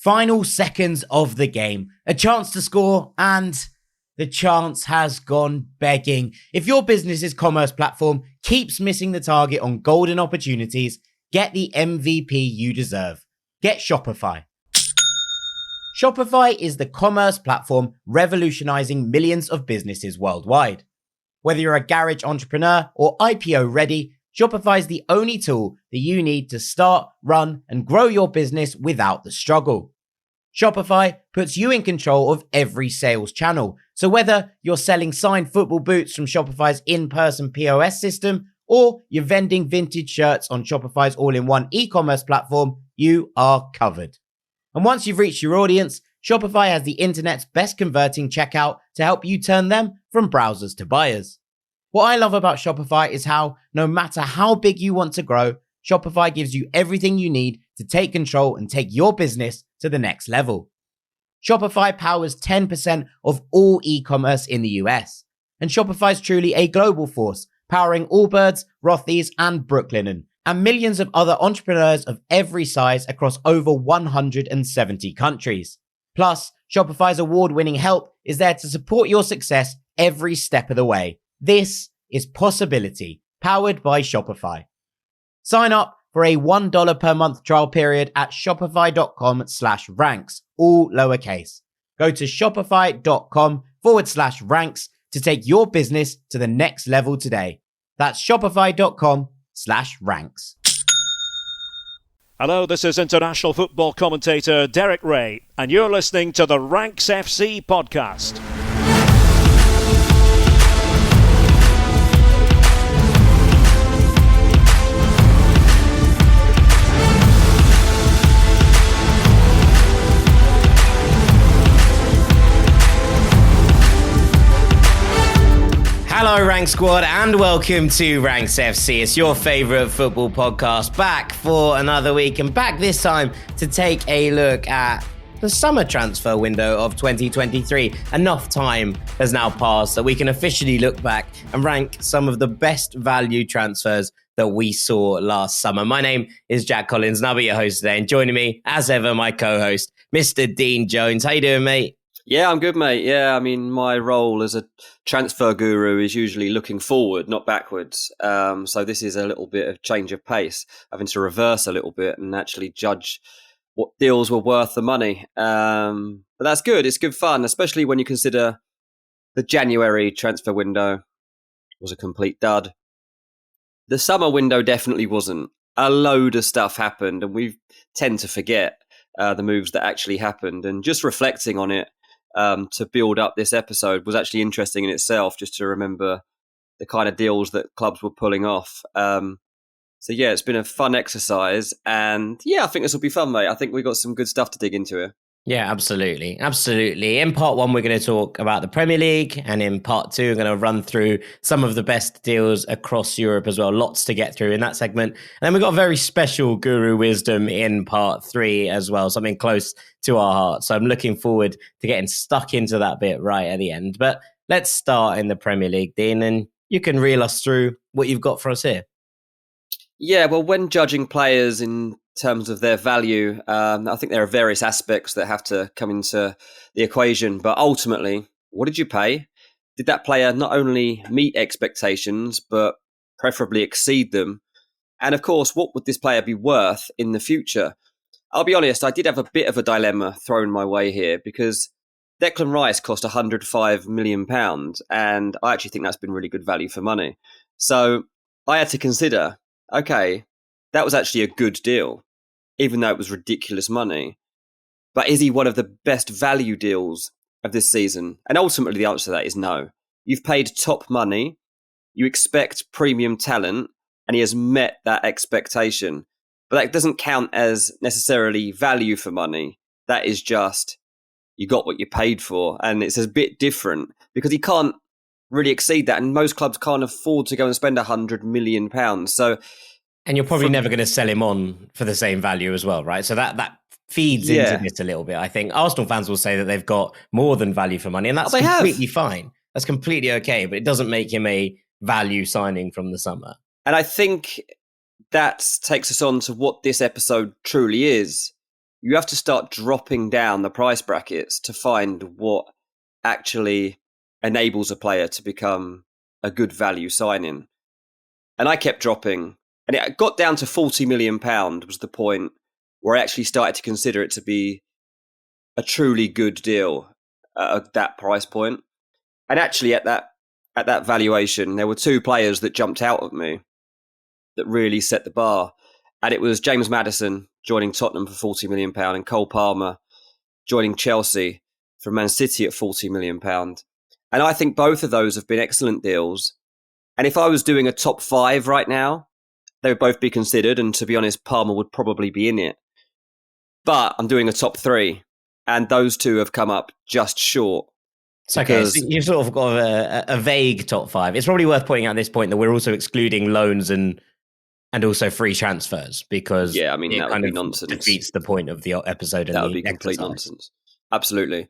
Final seconds of the game, a chance to score, and the chance has gone begging. If your business's commerce platform keeps missing the target on golden opportunities, get the MVP you deserve. Get Shopify. Shopify is the commerce platform revolutionizing millions of businesses worldwide. Whether you're a garage entrepreneur or IPO ready, Shopify is the only tool that you need to start, run, and grow your business without the struggle. Shopify puts you in control of every sales channel. So whether you're selling signed football boots from Shopify's in-person POS system, or you're vending vintage shirts on Shopify's all-in-one e-commerce platform, you are covered. And once you've reached your audience, Shopify has the internet's best converting checkout to help you turn them from browsers to buyers. What I love about Shopify is how, no matter how big you want to grow, Shopify gives you everything you need to take control and take your business to the next level. Shopify powers 10% of all e-commerce in the US. And Shopify is truly a global force, powering Allbirds, Rothy's, and Brooklinen, and millions of other entrepreneurs of every size across over 170 countries. Plus, Shopify's award-winning help is there to support your success every step of the way. This is Possibility, powered by Shopify. Sign up for a $1 per month trial period at shopify.com/ranks, all lowercase. Go to shopify.com/ranks to take your business to the next level today. That's shopify.com/ranks. Hello, this is international football commentator Derek Ray, and you're listening to the Ranks FC podcast. Hello, Rank Squad, and welcome to Ranks FC. It's your favourite football podcast, back for another week, and back this time to take a look at the summer transfer window of 2023. Enough time has now passed that we can officially look back and rank some of the best value transfers that we saw last summer. My name is Jack Collins, and I'll be your host today, and joining me, as ever, my co-host, Mr. Dean Jones. How you doing, mate? Yeah, I'm good, mate. Yeah, I mean, my role as a transfer guru is usually looking forward, not backwards. So this is a little bit of change of pace, having to reverse a little bit and actually judge what deals were worth the money. But that's good. It's good fun, especially when you consider the January transfer window was a complete dud. The summer window definitely wasn't. A load of stuff happened, and we tend to forget the moves that actually happened. And just reflecting on it, to build up this episode was actually interesting in itself, just to remember the kind of deals that clubs were pulling off. So yeah, it's been a fun exercise, and yeah, I think this will be fun, mate. I think we got some good stuff to dig into here. Yeah, absolutely. Absolutely. In part one, we're going to talk about the Premier League, and in part two, we're going to run through some of the best deals across Europe as well. Lots to get through in that segment. And then we've got a very special Guru Wisdom in part three as well, something close to our heart. So I'm looking forward to getting stuck into that bit right at the end. But let's start in the Premier League, Dean, and you can reel us through what you've got for us here. Yeah, well, when judging players in terms of their value, I think there are various aspects that have to come into the equation. But ultimately, what did you pay? Did that player not only meet expectations, but preferably exceed them? And of course, what would this player be worth in the future? I'll be honest, I did have a bit of a dilemma thrown my way here, because Declan Rice cost £105 million, and I actually think that's been really good value for money. So I had to consider, okay, that was actually a good deal, even though it was ridiculous money. But is he one of the best value deals of this season? And ultimately, the answer to that is no. You've paid top money, you expect premium talent, and he has met that expectation. But that doesn't count as necessarily value for money. That is just, you got what you paid for. And it's a bit different, because he can't really exceed that. And most clubs can't afford to go and spend £100 million. So, and you're probably never going to sell him on for the same value as well, right? So that feeds into this a little bit. I think Arsenal fans will say that they've got more than value for money, and that's completely fine. That's completely okay, but it doesn't make him a value signing from the summer. And I think that takes us on to what this episode truly is. you have to start dropping down the price brackets to find what actually enables a player to become a good value signing. And I kept dropping, and it got down to £40 million was the point where I actually started to consider it to be a truly good deal at that price point. And actually at that valuation, there were two players that jumped out at me that really set the bar. And it was James Maddison joining Tottenham for £40 million and Cole Palmer joining Chelsea from Man City at £40 million. And I think both of those have been excellent deals. And if I was doing a top 5 right now, they would both be considered. And to be honest, Palmer would probably be in it. But I'm doing a top 3, and those two have come up just short. It's okay. So you've sort of got a vague top 5. It's probably worth pointing out at this point that we're also excluding loans and also free transfers, because that would be nonsense. Defeats the point of the episode. That would be complete nonsense. Absolutely.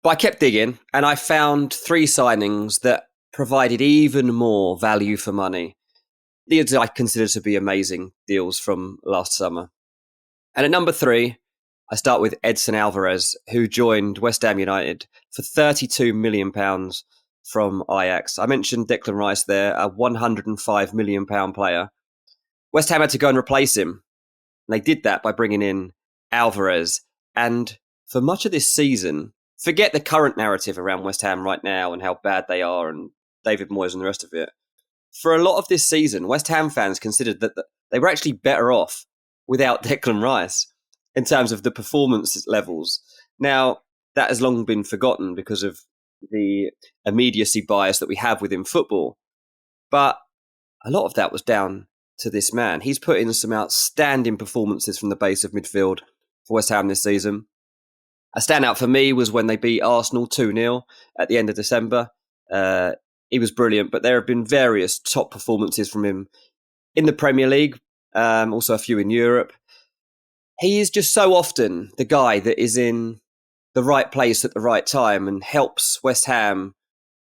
But I kept digging, and I found 3 signings that provided even more value for money. These I consider to be amazing deals from last summer. And at number 3, I start with Edson Alvarez, who joined West Ham United for £32 million from Ajax. I mentioned Declan Rice there, a £105 million player. West Ham had to go and replace him. And they did that by bringing in Alvarez. And for much of this season, forget the current narrative around West Ham right now and how bad they are and David Moyes and the rest of it. For a lot of this season, West Ham fans considered that they were actually better off without Declan Rice in terms of the performance levels. Now, that has long been forgotten because of the immediacy bias that we have within football. But a lot of that was down to this man. He's put in some outstanding performances from the base of midfield for West Ham this season. A standout for me was when they beat Arsenal 2-0 at the end of December. He was brilliant, but there have been various top performances from him in the Premier League, also a few in Europe. He is just so often the guy that is in the right place at the right time and helps West Ham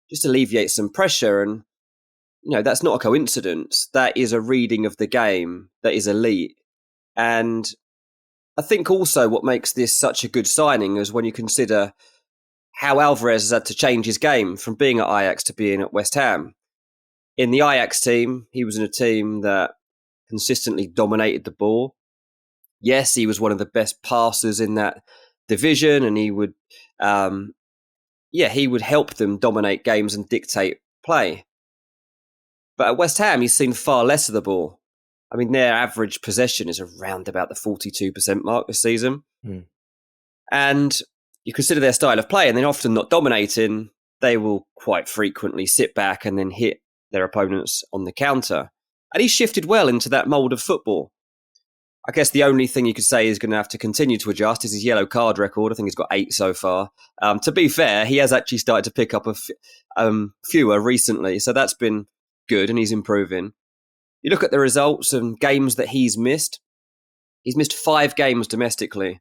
just alleviate some pressure. And, that's not a coincidence. That is a reading of the game that is elite. And I think also what makes this such a good signing is when you consider how Alvarez has had to change his game from being at Ajax to being at West Ham. In the Ajax team, he was in a team that consistently dominated the ball. Yes, he was one of the best passers in that division, and he would help them dominate games and dictate play. But at West Ham, he's seen far less of the ball. I mean, their average possession is around about the 42% mark this season. And you consider their style of play, and they're often not dominating. They will quite frequently sit back and then hit their opponents on the counter. And he shifted well into that mould of football. I guess the only thing you could say he's going to have to continue to adjust is his yellow card record. I think he's got 8 so far. To be fair, he has actually started to pick up fewer recently. So that's been good, and he's improving. You look at the results and games that he's missed. He's missed 5 games domestically.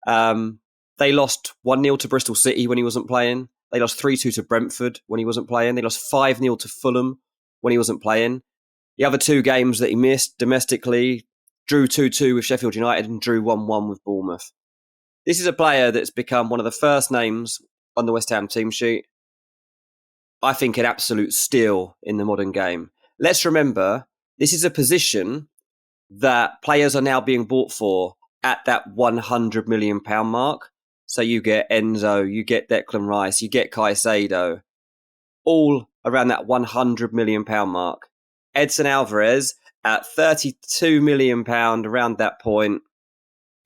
They lost 1-0 to Bristol City when he wasn't playing. They lost 3-2 to Brentford when he wasn't playing. They lost 5-0 to Fulham when he wasn't playing. The other 2 games that he missed domestically, drew 2-2 with Sheffield United and drew 1-1 with Bournemouth. This is a player that's become one of the first names on the West Ham team sheet. I think an absolute steal in the modern game. Let's remember, this is a position that players are now being bought for at that £100 million mark. So you get Enzo, you get Declan Rice, you get Caicedo, all around that £100 million mark. Edson Alvarez at £32 million around that point,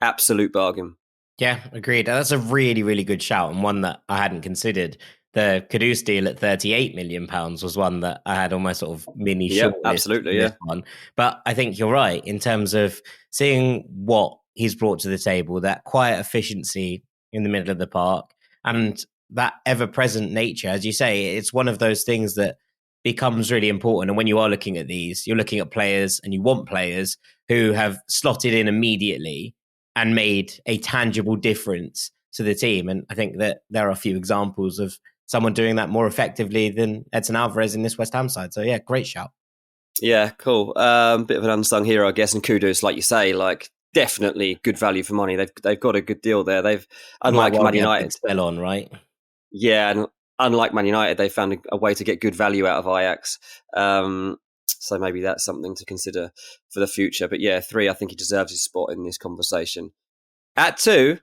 absolute bargain. Yeah, agreed. That's a really, really good shout, and one that I hadn't considered. The Kudus deal at £38 million was one that I had on my sort of mini short list. Absolutely, yeah. One. But I think you're right in terms of seeing what he's brought to the table, that quiet efficiency in the middle of the park, and that ever-present nature. As you say, it's one of those things that becomes really important. And when you are looking at these, you're looking at players, and you want players who have slotted in immediately and made a tangible difference to the team. And I think that there are a few examples of someone doing that more effectively than Edson Alvarez in this West Ham side. So yeah, great shout. Yeah, cool. Bit of an unsung hero, I guess, and Kudus, like you say, like definitely good value for money. They've got a good deal there. They've Might unlike well Man get a big United, sell on, right? yeah, and unlike Man United, they found a way to get good value out of Ajax. So maybe that's something to consider for the future. But yeah, 3, I think he deserves his spot in this conversation. At 2,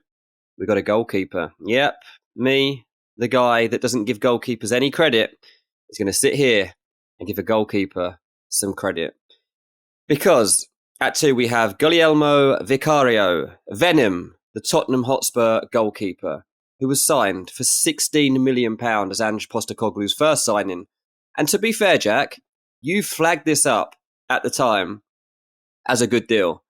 we got a goalkeeper. Yep, me, the guy that doesn't give goalkeepers any credit, is going to sit here and give a goalkeeper some credit. Because at 2, we have Guglielmo Vicario, Venom, the Tottenham Hotspur goalkeeper, who was signed for £16 million as Ange Postecoglou's first signing. And to be fair, Jack, you flagged this up at the time as a good deal.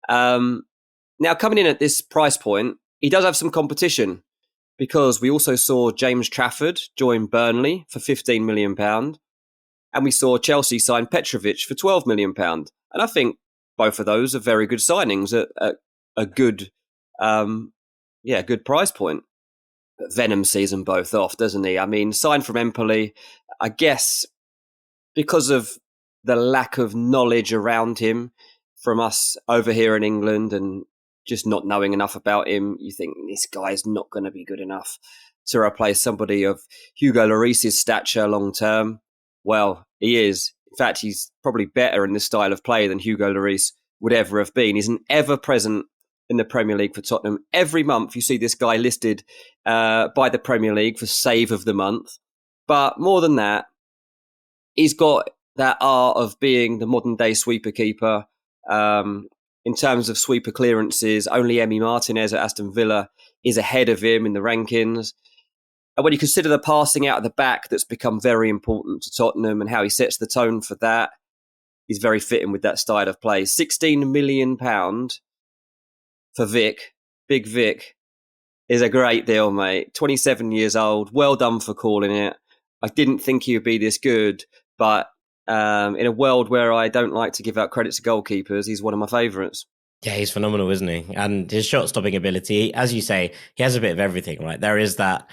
Now, coming in at this price point, he does have some competition because we also saw James Trafford join Burnley for £15 million. And we saw Chelsea sign Petrovic for £12 million. And I think both of those are very good signings at a good, good price point. But Venom sees them both off, doesn't he? I mean, signed from Empoli, I guess because of the lack of knowledge around him from us over here in England and just not knowing enough about him, you think this guy's not going to be good enough to replace somebody of Hugo Lloris's stature long term. Well, he is. In fact, he's probably better in this style of play than Hugo Lloris would ever have been. He's an ever-present in the Premier League for Tottenham. Every month you see this guy listed by the Premier League for Save of the Month. But more than that, he's got that art of being the modern-day sweeper keeper. In terms of sweeper clearances, only Emi Martinez at Aston Villa is ahead of him in the rankings. And when you consider the passing out of the back that's become very important to Tottenham and how he sets the tone for that, he's very fitting with that style of play. £16 million for Vic, Big Vic, is a great deal, mate. 27 years old, well done for calling it. I didn't think he would be this good, but in a world where I don't like to give out credit to goalkeepers, he's one of my favourites. Yeah, he's phenomenal, isn't he? And his shot-stopping ability, as you say, he has a bit of everything, right? There is that,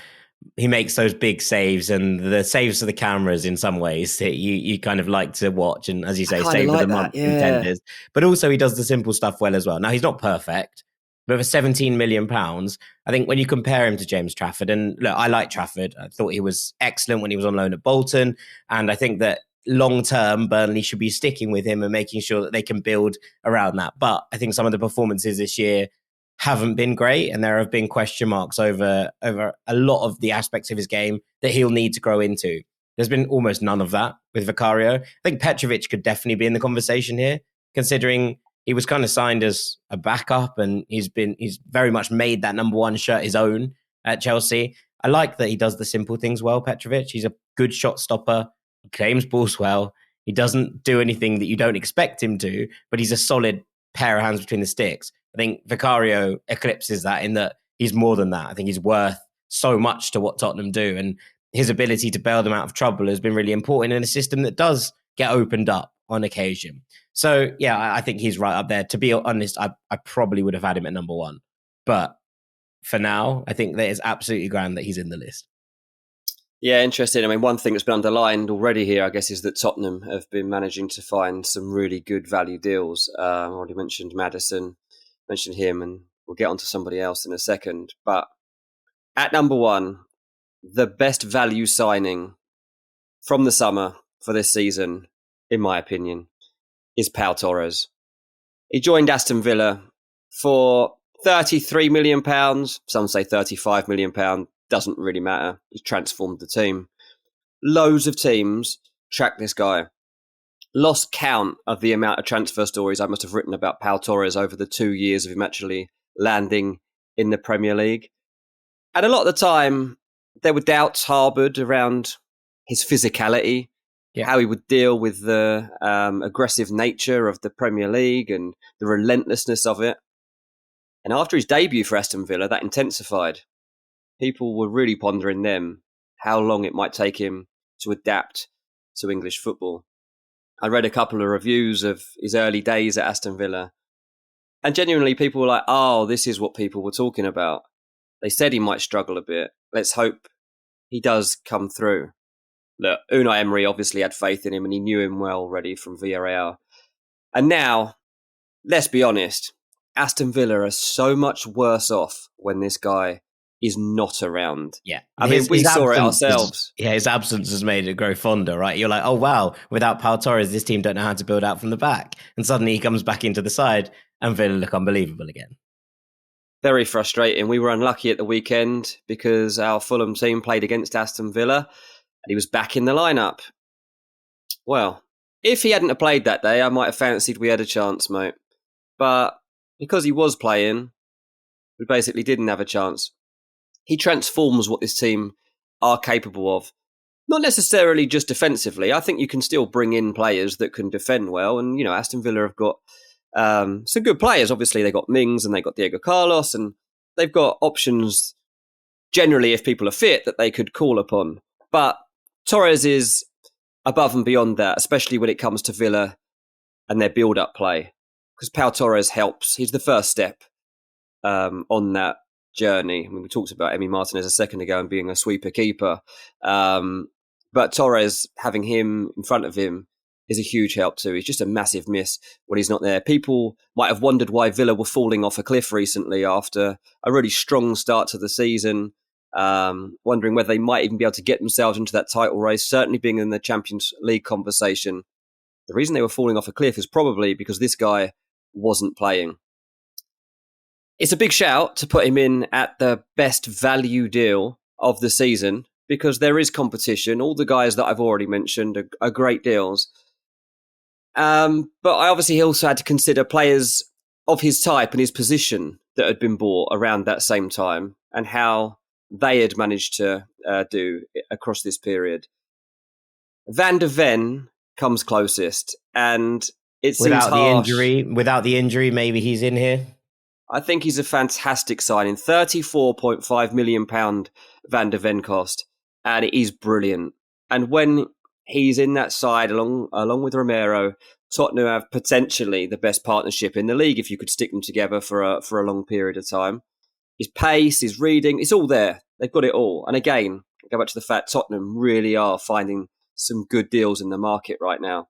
he makes those big saves, and the saves for the cameras in some ways that you kind of like to watch, and as you say, save of the month contenders. But also he does the simple stuff well as well. Now, he's not perfect, but for £17 million, I think when you compare him to James Trafford, and look, I like Trafford. I thought he was excellent when he was on loan at Bolton, and I think that long term, Burnley should be sticking with him and making sure that they can build around that. But I think some of the performances this year haven't been great, and there have been question marks over a lot of the aspects of his game that he'll need to grow into. There's been almost none of that with Vicario. I think Petrovic could definitely be in the conversation here, considering he was kind of signed as a backup, and he's very much made that number one shirt his own at Chelsea. I like that he does the simple things well, Petrovic. He's a good shot stopper. He claims balls well. He doesn't do anything that you don't expect him to, but he's a solid pair of hands between the sticks. I think Vicario eclipses that in that he's more than that. I think he's worth so much to what Tottenham do, and his ability to bail them out of trouble has been really important in a system that does get opened up on occasion. So, yeah, I think he's right up there. To be honest, I probably would have had him at number one. But for now, I think that it's absolutely grand that he's in the list. Yeah, interesting. I mean, one thing that's been underlined already here, I guess, is that Tottenham have been managing to find some really good value deals. I already mentioned Maddison, mentioned him, and we'll get on to somebody else in a second. But at number one, the best value signing from the summer for this season, in my opinion, is Pau Torres. He joined Aston Villa for £33 million. Some say £35 million. Doesn't really matter. He's transformed the team. Loads of teams track this guy. Lost count of the amount of transfer stories I must have written about Pau Torres over the 2 years of him actually landing in the Premier League. And a lot of the time, there were doubts harboured around his physicality, how he would deal with the aggressive nature of the Premier League and the relentlessness of it. And after his debut for Aston Villa, that intensified. People were really pondering then how long it might take him to adapt to English football. I read a couple of reviews of his early days at Aston Villa, and genuinely people were like, oh, this is what people were talking about. They said he might struggle a bit. Let's hope he does come through. Look, Unai Emery obviously had faith in him, and he knew him well already from Villarreal. And now, let's be honest, Aston Villa are so much worse off when this guy is not around. Yeah. I mean, we saw it absence ourselves. His absence has made it grow fonder, right? You're like, oh, wow, without Pau Torres, this team don't know how to build out from the back. And suddenly he comes back into the side and Villa look unbelievable again. Very frustrating. We were unlucky at the weekend because our Fulham team played against Aston Villa and he was back in the lineup. Well, if he hadn't have played that day, I might have fancied we had a chance, mate. But because he was playing, we basically didn't have a chance. He transforms what this team are capable of. Not necessarily just defensively. I think you can still bring in players that can defend well. And, Aston Villa have got some good players. Obviously, they got Mings and they got Diego Carlos, and they've got options generally, if people are fit, that they could call upon. But Torres is above and beyond that, especially when it comes to Villa and their build-up play. Because Pau Torres helps. He's the first step on that journey. I mean, we talked about Emi Martinez a second ago and being a sweeper keeper. But Torres, having him in front of him is a huge help too. He's just a massive miss when he's not there. People might have wondered why Villa were falling off a cliff recently after a really strong start to the season, wondering whether they might even be able to get themselves into that title race, certainly being in the Champions League conversation. The reason they were falling off a cliff is probably because this guy wasn't playing. It's a big shout to put him in at the best value deal of the season because there is competition. All the guys that I've already mentioned are great deals. But I obviously also had to consider players of his type and his position that had been bought around that same time and how they had managed to do across this period. Van de Ven comes closest, and it seems Without the injury, maybe he's in here. I think he's a fantastic signing. £34.5 million Van de Ven cost, and it is brilliant. And when he's in that side, along with Romero, Tottenham have potentially the best partnership in the league if you could stick them together for a long period of time. His pace, his reading, it's all there. They've got it all. And again, go back to the fact Tottenham really are finding some good deals in the market right now.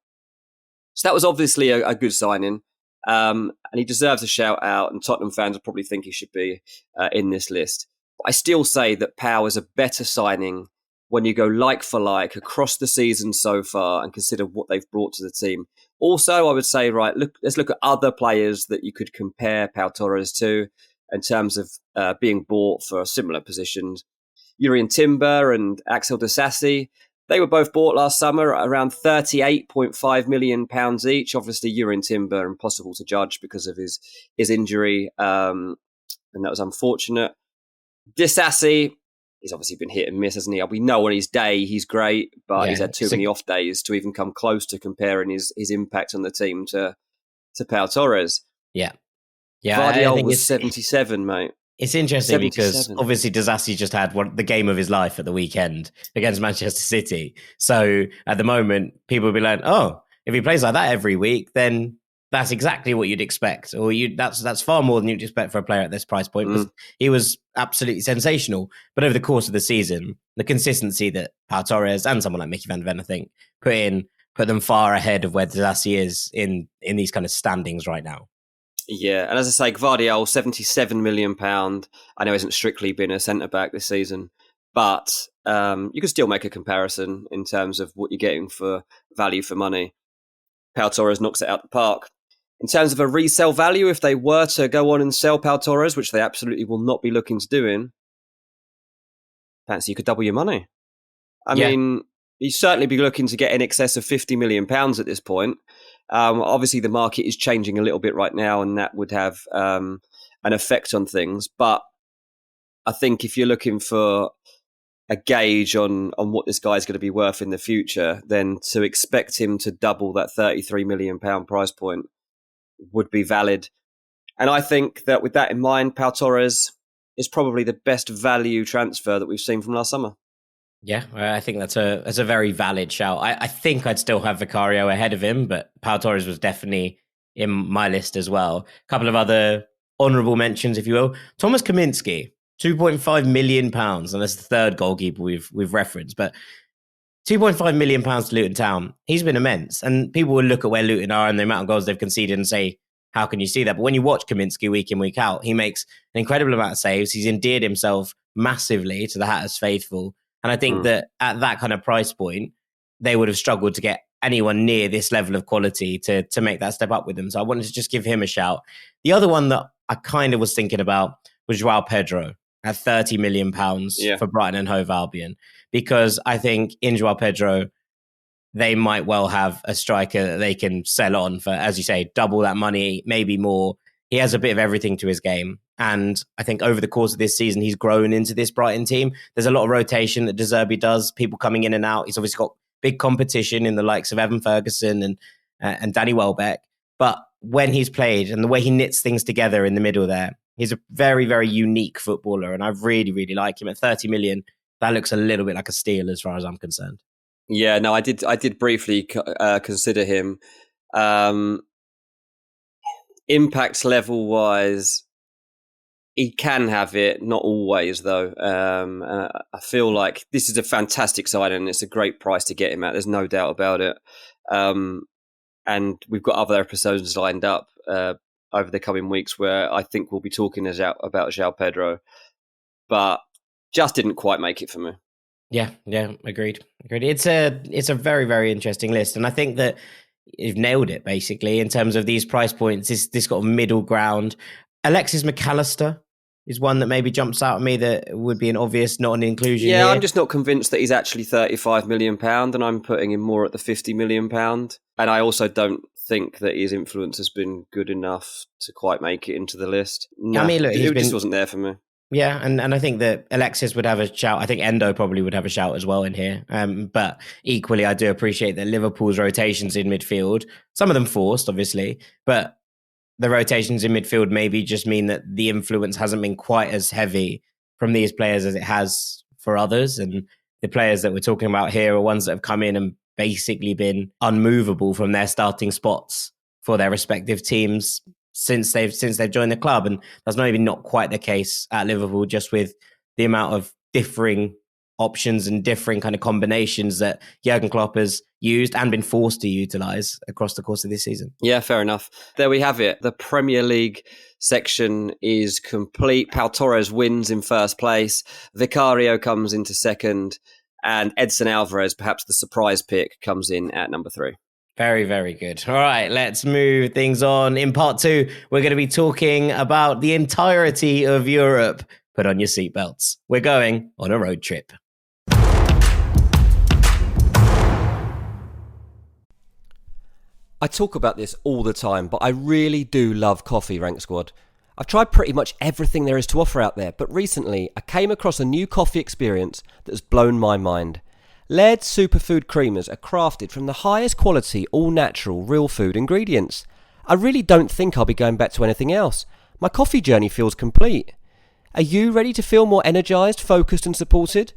So that was obviously a good signing. And he deserves a shout out, and Tottenham fans will probably think he should be in this list. But I still say that Pau is a better signing when you go like for like across the season so far and consider what they've brought to the team. Also, I would say, let's look at other players that you could compare Pau Torres to in terms of being bought for similar positions. Jurrien Timber and Axel Disasi, they were both bought last summer at around £38.5 million each. Obviously, Jurrien Timber, impossible to judge because of his injury, and that was unfortunate. Disasi, he's obviously been hit and miss, hasn't he? We know on his day he's great, but he's had too many off days to even come close to comparing his impact on the team to Pau Torres. Yeah. Vardiol was 77, mate. It's interesting 77. because obviously Disasi just had the game of his life at the weekend against Manchester City. So at the moment, people will be like, oh, if he plays like that every week, then that's exactly what you'd expect. Or that's far more than you'd expect for a player at this price point. He was absolutely sensational. But over the course of the season, the consistency that Pau Torres and someone like Mickey van de Ven, I think, put them far ahead of where Disasi is in these kind of standings right now. Yeah, and as I say, Gvardiol, £77 million. I know hasn't strictly been a centre-back this season, but you can still make a comparison in terms of what you're getting for value for money. Pau Torres knocks it out the park. In terms of a resale value, if they were to go on and sell Pau Torres, which they absolutely will not be looking to doing, fancy you could double your money. I mean, you'd certainly be looking to get in excess of £50 million at this point. Obviously, the market is changing a little bit right now, and that would have an effect on things. But I think if you're looking for a gauge on what this guy's going to be worth in the future, then to expect him to double that £33 million price point would be valid. And I think that with that in mind, Pau Torres is probably the best value transfer that we've seen from last summer. Yeah, I think that's a very valid shout. I think I'd still have Vicario ahead of him, but Pau Torres was definitely in my list as well. A couple of other honourable mentions, if you will. Thomas Kaminski, £2.5 million, and that's the third goalkeeper we've referenced. But £2.5 million to Luton Town, he's been immense. And people will look at where Luton are and the amount of goals they've conceded and say, how can you see that? But when you watch Kaminsky week in, week out, he makes an incredible amount of saves. He's endeared himself massively to the Hatters faithful. And I think that at that kind of price point, they would have struggled to get anyone near this level of quality to make that step up with them. So I wanted to just give him a shout. The other one that I kind of was thinking about was Joao Pedro at £30 million for Brighton and Hove Albion, because I think in Joao Pedro, they might well have a striker that they can sell on for, as you say, double that money, maybe more. He has a bit of everything to his game. And I think over the course of this season, he's grown into this Brighton team. There's a lot of rotation that De Zerbi does, people coming in and out. He's obviously got big competition in the likes of Evan Ferguson and Danny Welbeck. But when he's played and the way he knits things together in the middle there, he's a very, very unique footballer. And I really, really like him at 30 million. That looks a little bit like a steal as far as I'm concerned. Yeah, no, I did briefly consider him. Impact level wise, he can have it, not always though. I feel like this is a fantastic signing and it's a great price to get him at. There's no doubt about it. And we've got other episodes lined up over the coming weeks where I think we'll be talking about Joao Pedro, but just didn't quite make it for me. Yeah, agreed. It's a very, very interesting list. And I think that you've nailed it, basically, in terms of these price points. This got a middle ground. Alexis McAllister is one that maybe jumps out at me that would be an obvious not an inclusion here. I'm just not convinced that he's actually £35 million, and I'm putting him more at the £50 million. And I also don't think that his influence has been good enough to quite make it into the list. No, I mean, look, it just wasn't there for me. Yeah, and I think that Alexis would have a shout. I think Endo probably would have a shout as well in here. But equally, I do appreciate that Liverpool's rotations in midfield, some of them forced, obviously, but the rotations in midfield maybe just mean that the influence hasn't been quite as heavy from these players as it has for others. And the players that we're talking about here are ones that have come in and basically been unmovable from their starting spots for their respective teams since they've joined the club. And that's not quite the case at Liverpool, just with the amount of differing options and differing kind of combinations that Jurgen Klopp has used and been forced to utilise across the course of this season. Yeah, fair enough. There we have it. The Premier League section is complete. Pau Torres wins in first place. Vicario comes into second. And Edson Alvarez, perhaps the surprise pick, comes in at number 3. Very, very good. All right, let's move things on. In part 2, we're going to be talking about the entirety of Europe. Put on your seatbelts. We're going on a road trip. I talk about this all the time, but I really do love coffee, Rank Squad. I've tried pretty much everything there is to offer out there, but recently I came across a new coffee experience that has blown my mind. Laird Superfood Creamers are crafted from the highest quality, all-natural, real food ingredients. I really don't think I'll be going back to anything else. My coffee journey feels complete. Are you ready to feel more energised, focused and supported?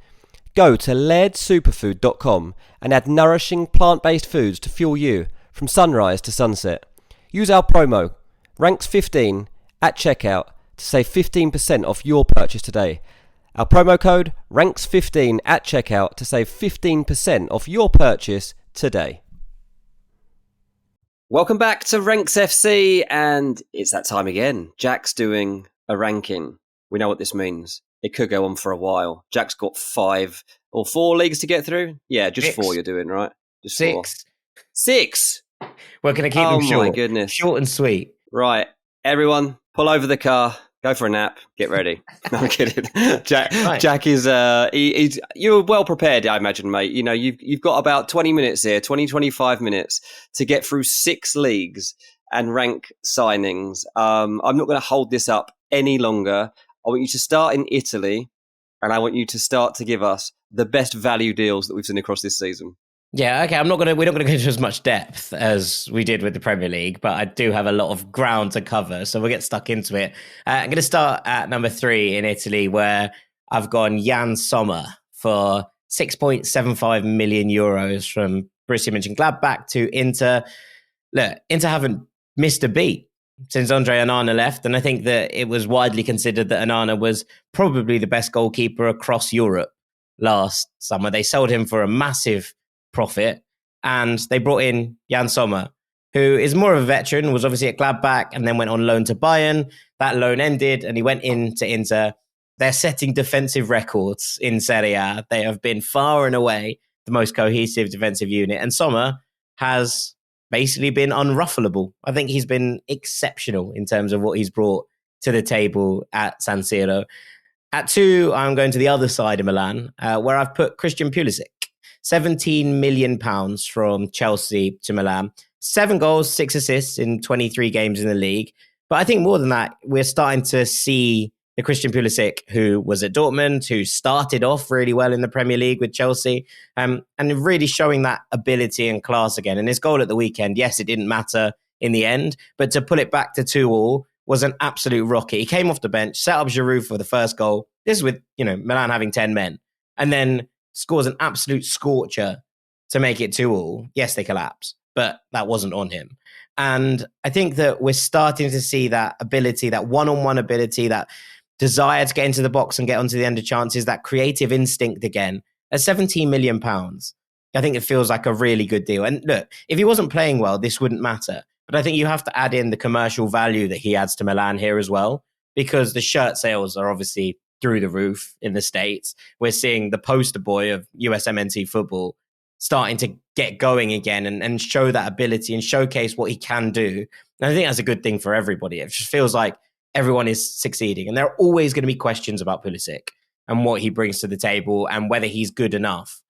Go to lairdsuperfood.com and add nourishing plant-based foods to fuel you from sunrise to sunset. Use our promo, RANKS15, at checkout to save 15% off your purchase today. Our promo code RANKS15 at checkout to save 15% off your purchase today. Welcome back to Ranks FC, and it's that time again. Jack's doing a ranking. We know what this means. It could go on for a while. Jack's got 5 or 4 leagues to get through. Yeah, just 6. 4 you're doing, right? Just 6. 4. 6? We're going to keep them short. Oh my goodness. Short and sweet. Right. Everyone, pull over the car. Go for a nap. Get ready. No, I'm kidding. Jack is. You're well prepared, I imagine, mate. You know, you've got about 20 minutes here, 25 minutes to get through 6 leagues and rank signings. I'm not going to hold this up any longer. I want you to start in Italy, and I want you to start to give us the best value deals that we've seen across this season. Yeah, okay. We're not going to go into as much depth as we did with the Premier League, but I do have a lot of ground to cover, so we'll get stuck into it. I'm going to start at number 3 in Italy, where I've gone Jan Sommer for 6.75 million euros from Borussia Mönchengladbach to Inter. Look, Inter haven't missed a beat since Andre Onana left, and I think that it was widely considered that Onana was probably the best goalkeeper across Europe last summer. They sold him for a massive profit, and they brought in Jan Sommer, who is more of a veteran, was obviously at Gladbach and then went on loan to Bayern. That loan ended and he went into Inter. They're setting defensive records in Serie A. They have been far and away the most cohesive defensive unit. And Sommer has basically been unruffleable. I think he's been exceptional in terms of what he's brought to the table at San Siro. At 2, I'm going to the other side of Milan, where I've put Christian Pulisic. £17 million from Chelsea to Milan. 7 goals, 6 assists in 23 games in the league. But I think more than that, we're starting to see the Christian Pulisic who was at Dortmund, who started off really well in the Premier League with Chelsea, and really showing that ability and class again. And his goal at the weekend, yes, it didn't matter in the end, but to pull it back to 2-2 was an absolute rocket. He came off the bench, set up Giroud for the first goal. This is with, Milan having 10 men, and then scores an absolute scorcher to make it 2-2. Yes, they collapse, but that wasn't on him. And I think that we're starting to see that ability, that one-on-one ability, that desire to get into the box and get onto the end of chances, that creative instinct again. At £17 million, I think it feels like a really good deal. And look, if he wasn't playing well, this wouldn't matter. But I think you have to add in the commercial value that he adds to Milan here as well, because the shirt sales are obviously through the roof in the States. We're seeing the poster boy of USMNT football starting to get going again and show that ability and showcase what he can do. And I think that's a good thing for everybody. It just feels like everyone is succeeding. And there are always going to be questions about Pulisic and what he brings to the table and whether he's good enough.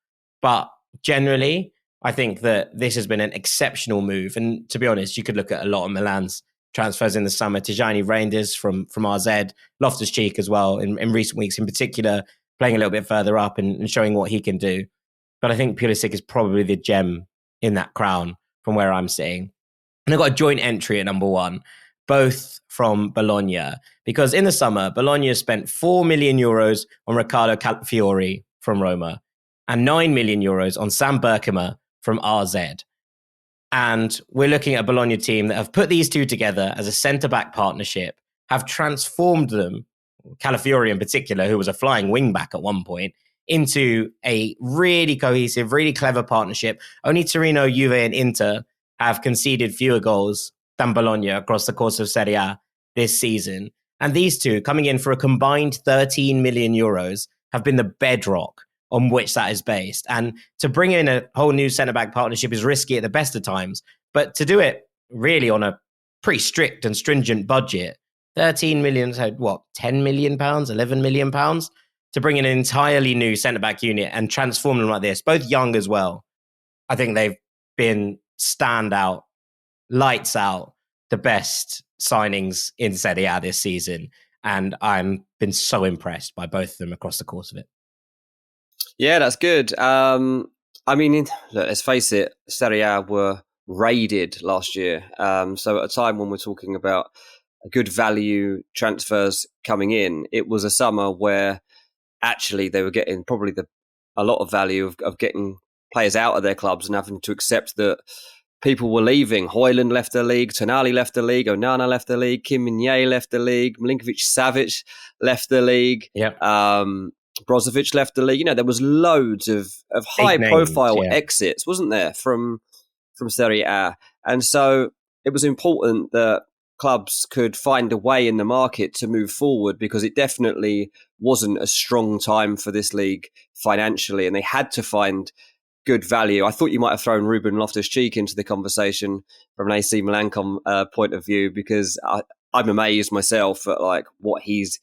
But generally, I think that this has been an exceptional move. And to be honest, you could look at a lot of Milan's transfers in the summer. Tijani Reinders from RZ, Loftus-Cheek as well in recent weeks in particular, playing a little bit further up and showing what he can do. But I think Pulisic is probably the gem in that crown from where I'm sitting. And I've got a joint entry at number 1, both from Bologna, because in the summer, Bologna spent €4 million on Riccardo Calafiori from Roma and €9 million on Sam Berkema from RZ. And we're looking at a Bologna team that have put these two together as a centre-back partnership, have transformed them, Calafiori in particular, who was a flying wing-back at one point, into a really cohesive, really clever partnership. Only Torino, Juve and Inter have conceded fewer goals than Bologna across the course of Serie A this season. And these two, coming in for a combined €13 million, have been the bedrock on which that is based. And to bring in a whole new centre-back partnership is risky at the best of times. But to do it really on a pretty strict and stringent budget, 13 million, so what, £10 million, £11 million, to bring in an entirely new centre-back unit and transform them like this, both young as well. I think they've been standout, lights out, the best signings in Serie A this season. And I've been so impressed by both of them across the course of it. Yeah, that's good. Look, let's face it, Serie A were raided last year. So at a time when we're talking about good value transfers coming in, it was a summer where actually they were getting probably a lot of value of getting players out of their clubs and having to accept that people were leaving. Højlund left the league, Tonali left the league, Onana left the league, Kim Min-jae left the league, Milinkovic-Savic left the league. Yep. Brozovic left the league. There was loads of high-profile exits, wasn't there, from Serie A? And so it was important that clubs could find a way in the market to move forward, because it definitely wasn't a strong time for this league financially, and they had to find good value. I thought you might have thrown Ruben Loftus-Cheek into the conversation from an AC Milan point of view, because I'm amazed myself at what he's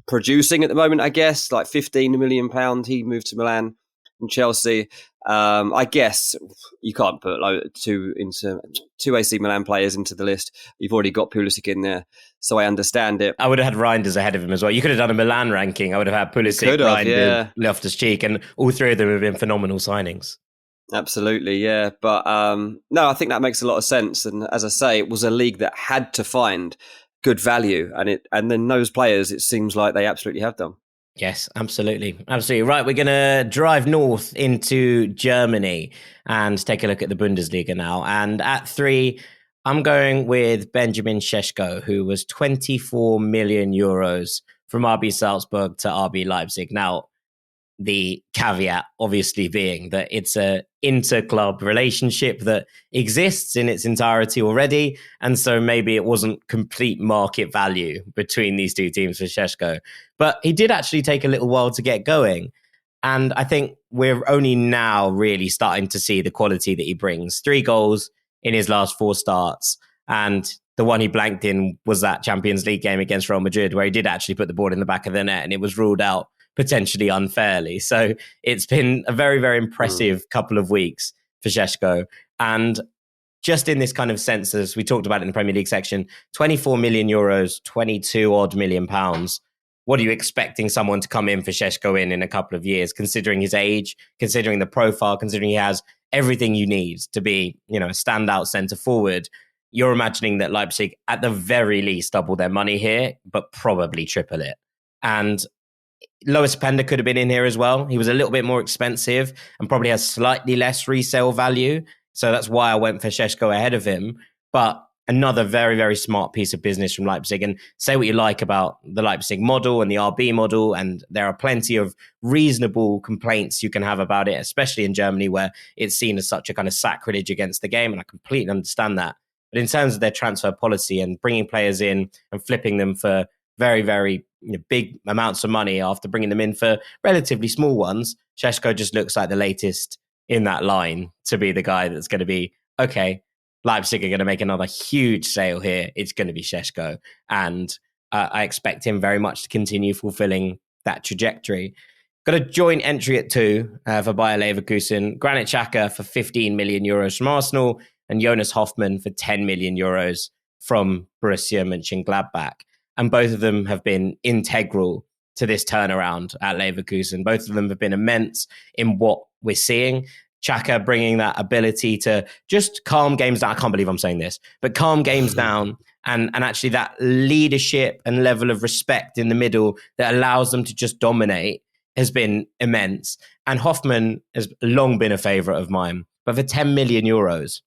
producing at the moment. I guess £15 million. He moved to Milan from Chelsea. I guess you can't put two AC Milan players into the list. You've already got Pulisic in there, so I understand it. I would have had Reinders ahead of him as well. You could have done a Milan ranking. I would have had Pulisic, Reinders, Loftus-Cheek, and all three of them have been phenomenal signings. Absolutely, yeah. But no, I think that makes a lot of sense. And as I say, it was a league that had to find good value, and then those players, it seems like they absolutely have done. Yes, absolutely. Absolutely. Right, we're going to drive north into Germany and take a look at the Bundesliga now. And at 3, I'm going with Benjamin Šeško, who was €24 million from RB Salzburg to RB Leipzig. Now, The caveat obviously being that it's a inter-club relationship that exists in its entirety already. And so maybe it wasn't complete market value between these two teams for Šeško. But he did actually take a little while to get going. And I think we're only now really starting to see the quality that he brings. 3 goals in his last 4 starts. And the one he blanked in was that Champions League game against Real Madrid, where he did actually put the ball in the back of the net and it was ruled out potentially unfairly. So it's been a very, very impressive couple of weeks for Šeško. And just in this kind of sense, as we talked about in the Premier League section, 24 million euros, 22 odd million pounds. What are you expecting someone to come in for Šeško in a couple of years, considering his age, considering the profile, considering he has everything you need to be, a standout centre forward? You're imagining that Leipzig, at the very least, double their money here, but probably triple it. And Lois Openda could have been in here as well. He was a little bit more expensive and probably has slightly less resale value. So that's why I went for Šeško ahead of him. But another very, very smart piece of business from Leipzig. And say what you like about the Leipzig model and the RB model, and there are plenty of reasonable complaints you can have about it, especially in Germany, where it's seen as such a kind of sacrilege against the game. And I completely understand that. But in terms of their transfer policy and bringing players in and flipping them for very, very big amounts of money after bringing them in for relatively small ones, Šeško just looks like the latest in that line to be the guy that's going to be, okay, Leipzig are going to make another huge sale here. It's going to be Šeško. And I expect him very much to continue fulfilling that trajectory. Got a joint entry at 2 for Bayer Leverkusen. Granit Xhaka for 15 million euros from Arsenal and Jonas Hoffmann for 10 million euros from Borussia Mönchengladbach. And both of them have been integral to this turnaround at Leverkusen. Both of them have been immense in what we're seeing. Xhaka bringing that ability to just calm games down. I can't believe I'm saying this, but calm games down and actually that leadership and level of respect in the middle that allows them to just dominate has been immense. And Hoffmann has long been a favourite of mine. But for 10 million euros,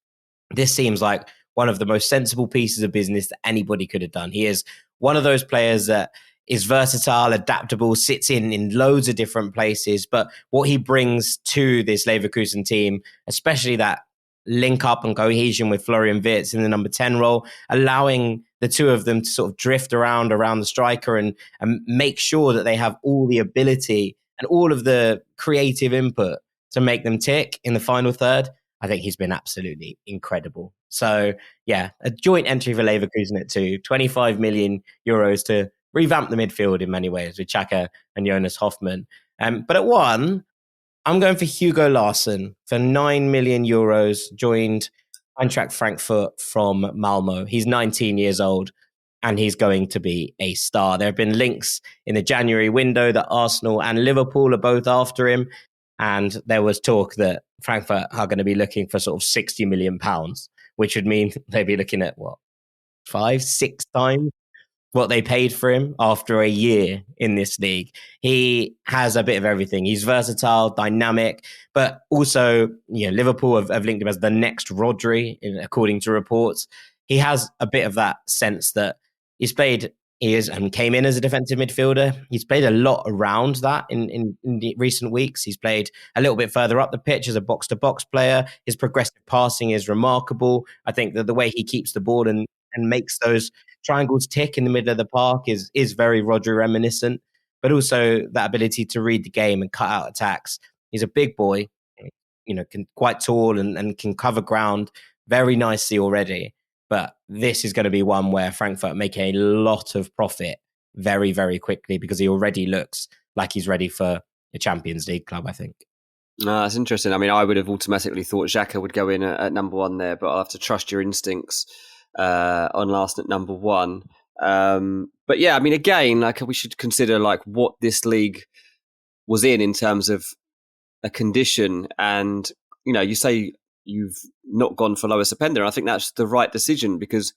this seems like one of the most sensible pieces of business that anybody could have done. He is one of those players that is versatile, adaptable, sits in loads of different places. But what he brings to this Leverkusen team, especially that link up and cohesion with Florian Wirtz in the number 10 role, allowing the two of them to sort of drift around the striker and make sure that they have all the ability and all of the creative input to make them tick in the final third. I think he's been absolutely incredible. So, yeah, a joint entry for Leverkusen at 2, 25 million euros to revamp the midfield in many ways with Xhaka and Jonas Hoffmann. But at 1, I'm going for Hugo Larsson for 9 million euros, joined Eintracht Frankfurt from Malmo. He's 19 years old and he's going to be a star. There have been links in the January window that Arsenal and Liverpool are both after him. And there was talk that Frankfurt are going to be looking for sort of £60 million, which would mean they'd be looking at 5-6 times what they paid for him after a year in this league. He has a bit of everything. He's versatile, dynamic, but also, Liverpool have linked him as the next Rodri, according to reports. He has a bit of that sense that came in as a defensive midfielder. He's played a lot around that in the recent weeks. He's played a little bit further up the pitch as a box-to-box player. His progressive passing is remarkable. I think that the way he keeps the ball and makes those triangles tick in the middle of the park is very Rodri reminiscent, but also that ability to read the game and cut out attacks. He's a big boy, quite tall and can cover ground very nicely already. But this is going to be one where Frankfurt make a lot of profit very, very quickly because he already looks like he's ready for a Champions League club, I think. No, that's interesting. I mean, I would have automatically thought Xhaka would go in at number 1 there, but I'll have to trust your instincts on Larsson at number 1. But yeah, I mean, again, we should consider what this league was in terms of a condition. And, you say you've not gone for Lois Openda, and I think that's the right decision because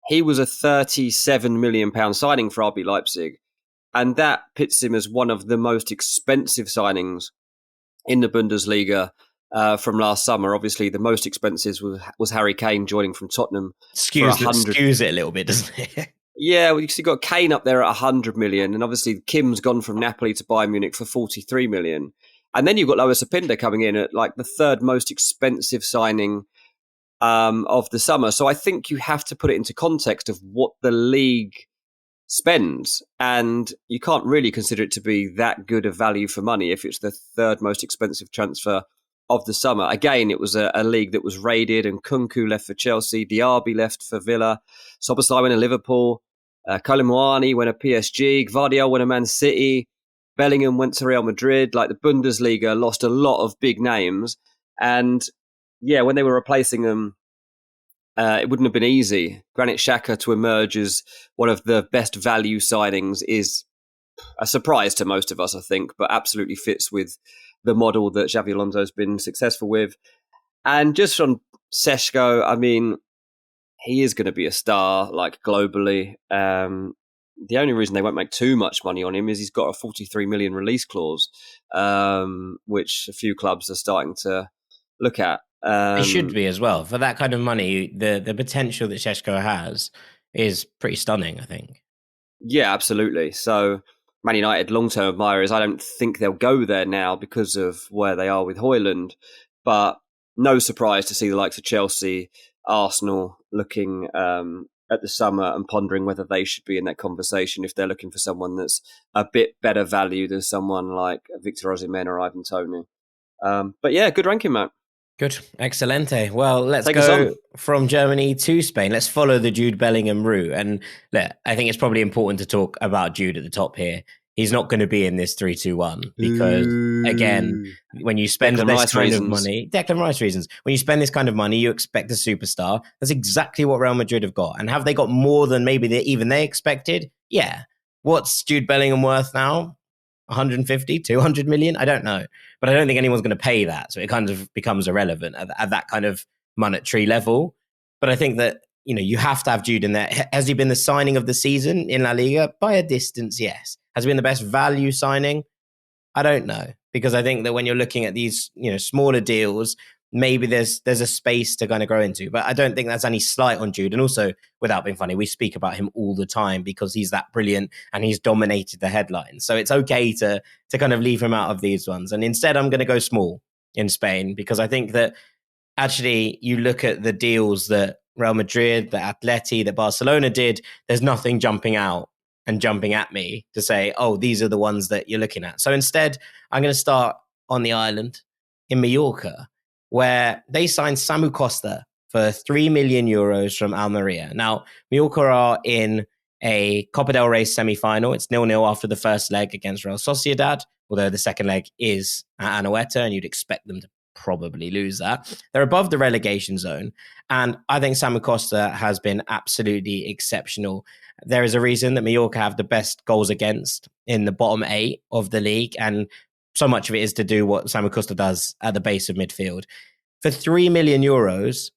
he was a £37 million signing for RB Leipzig, and that pits him as one of the most expensive signings in the Bundesliga from last summer. Obviously, the most expensive was Harry Kane joining from Tottenham. Skews it a little bit, doesn't it? Yeah, well, you've got Kane up there at 100 million, and obviously Kim's gone from Napoli to Bayern Munich for 43 million. And then you've got Lois Opinda coming in at like the third most expensive signing of the summer. So I think you have to put it into context of what the league spends, and you can't really consider it to be that good a value for money if it's the third most expensive transfer of the summer. Again, it was a league that was raided, and Kunku left for Chelsea, Diaby left for Villa, Szoboszlai went to Liverpool, Kolo Muani went to PSG, Gvardiol went to Man City, Bellingham went to Real Madrid. Like, the Bundesliga lost a lot of big names, and yeah, when they were replacing them, it wouldn't have been easy. Granit Xhaka to emerge as one of the best value signings is a surprise to most of us, I think, but absolutely fits with the model that Xabi Alonso's been successful with. And just on Šeško, I mean, he is going to be a star, like, globally. The only reason they won't make too much money on him is he's got a 43 million release clause, which a few clubs are starting to look at. It should be as well. For that kind of money, the potential that Šeško has is pretty stunning, I think. Yeah, absolutely. So Man United long-term admirers, I don't think they'll go there now because of where they are with Højlund. But no surprise to see the likes of Chelsea, Arsenal looking at the summer and pondering whether they should be in that conversation if they're looking for someone that's a bit better value than someone like Victor Osimhen or Ivan Toney. But yeah, good ranking, Matt. Good. Excelente. Well, let's Take us go on. from Germany to Spain. Let's follow the Jude Bellingham route. And look, I think it's probably important to talk about Jude at the top here. He's not going to be in this 3-2-1 because, again, when you spend Declan this Rice kind reasons. of money, Declan Rice reasons, when you spend this kind of money, you expect a superstar. That's exactly what Real Madrid have got. And have they got more than maybe even they expected? Yeah. What's Jude Bellingham worth now? 150, 200 million? I don't know. But I don't think anyone's going to pay that. So it kind of becomes irrelevant at that kind of monetary level. But I think that, you have to have Jude in there. Has he been the signing of the season in La Liga? By a distance, yes. Has he been the best value signing? I don't know. Because I think that when you're looking at these, smaller deals, maybe there's a space to kind of grow into. But I don't think that's any slight on Jude. And also, without being funny, we speak about him all the time because he's that brilliant and he's dominated the headlines. So it's okay to kind of leave him out of these ones. And instead, I'm going to go small in Spain because I think that actually you look at the deals that Real Madrid, that Atleti, that Barcelona did, there's nothing jumping out and jumping at me to say, oh, these are the ones that you're looking at. So instead, I'm going to start on the island in Mallorca, where they signed Samu Costa for 3 million euros from Almeria. Now, Mallorca are in a Copa del Rey semi-final. It's 0-0 after the first leg against Real Sociedad, although the second leg is at Anoeta, and you'd expect them to probably lose that. They're above the relegation zone, and I think Samu Costa has been absolutely exceptional. There is a reason that Mallorca have the best goals against in the bottom 8 of the league, and so much of it is to do what Samu Costa does at the base of midfield. For 3 million euros,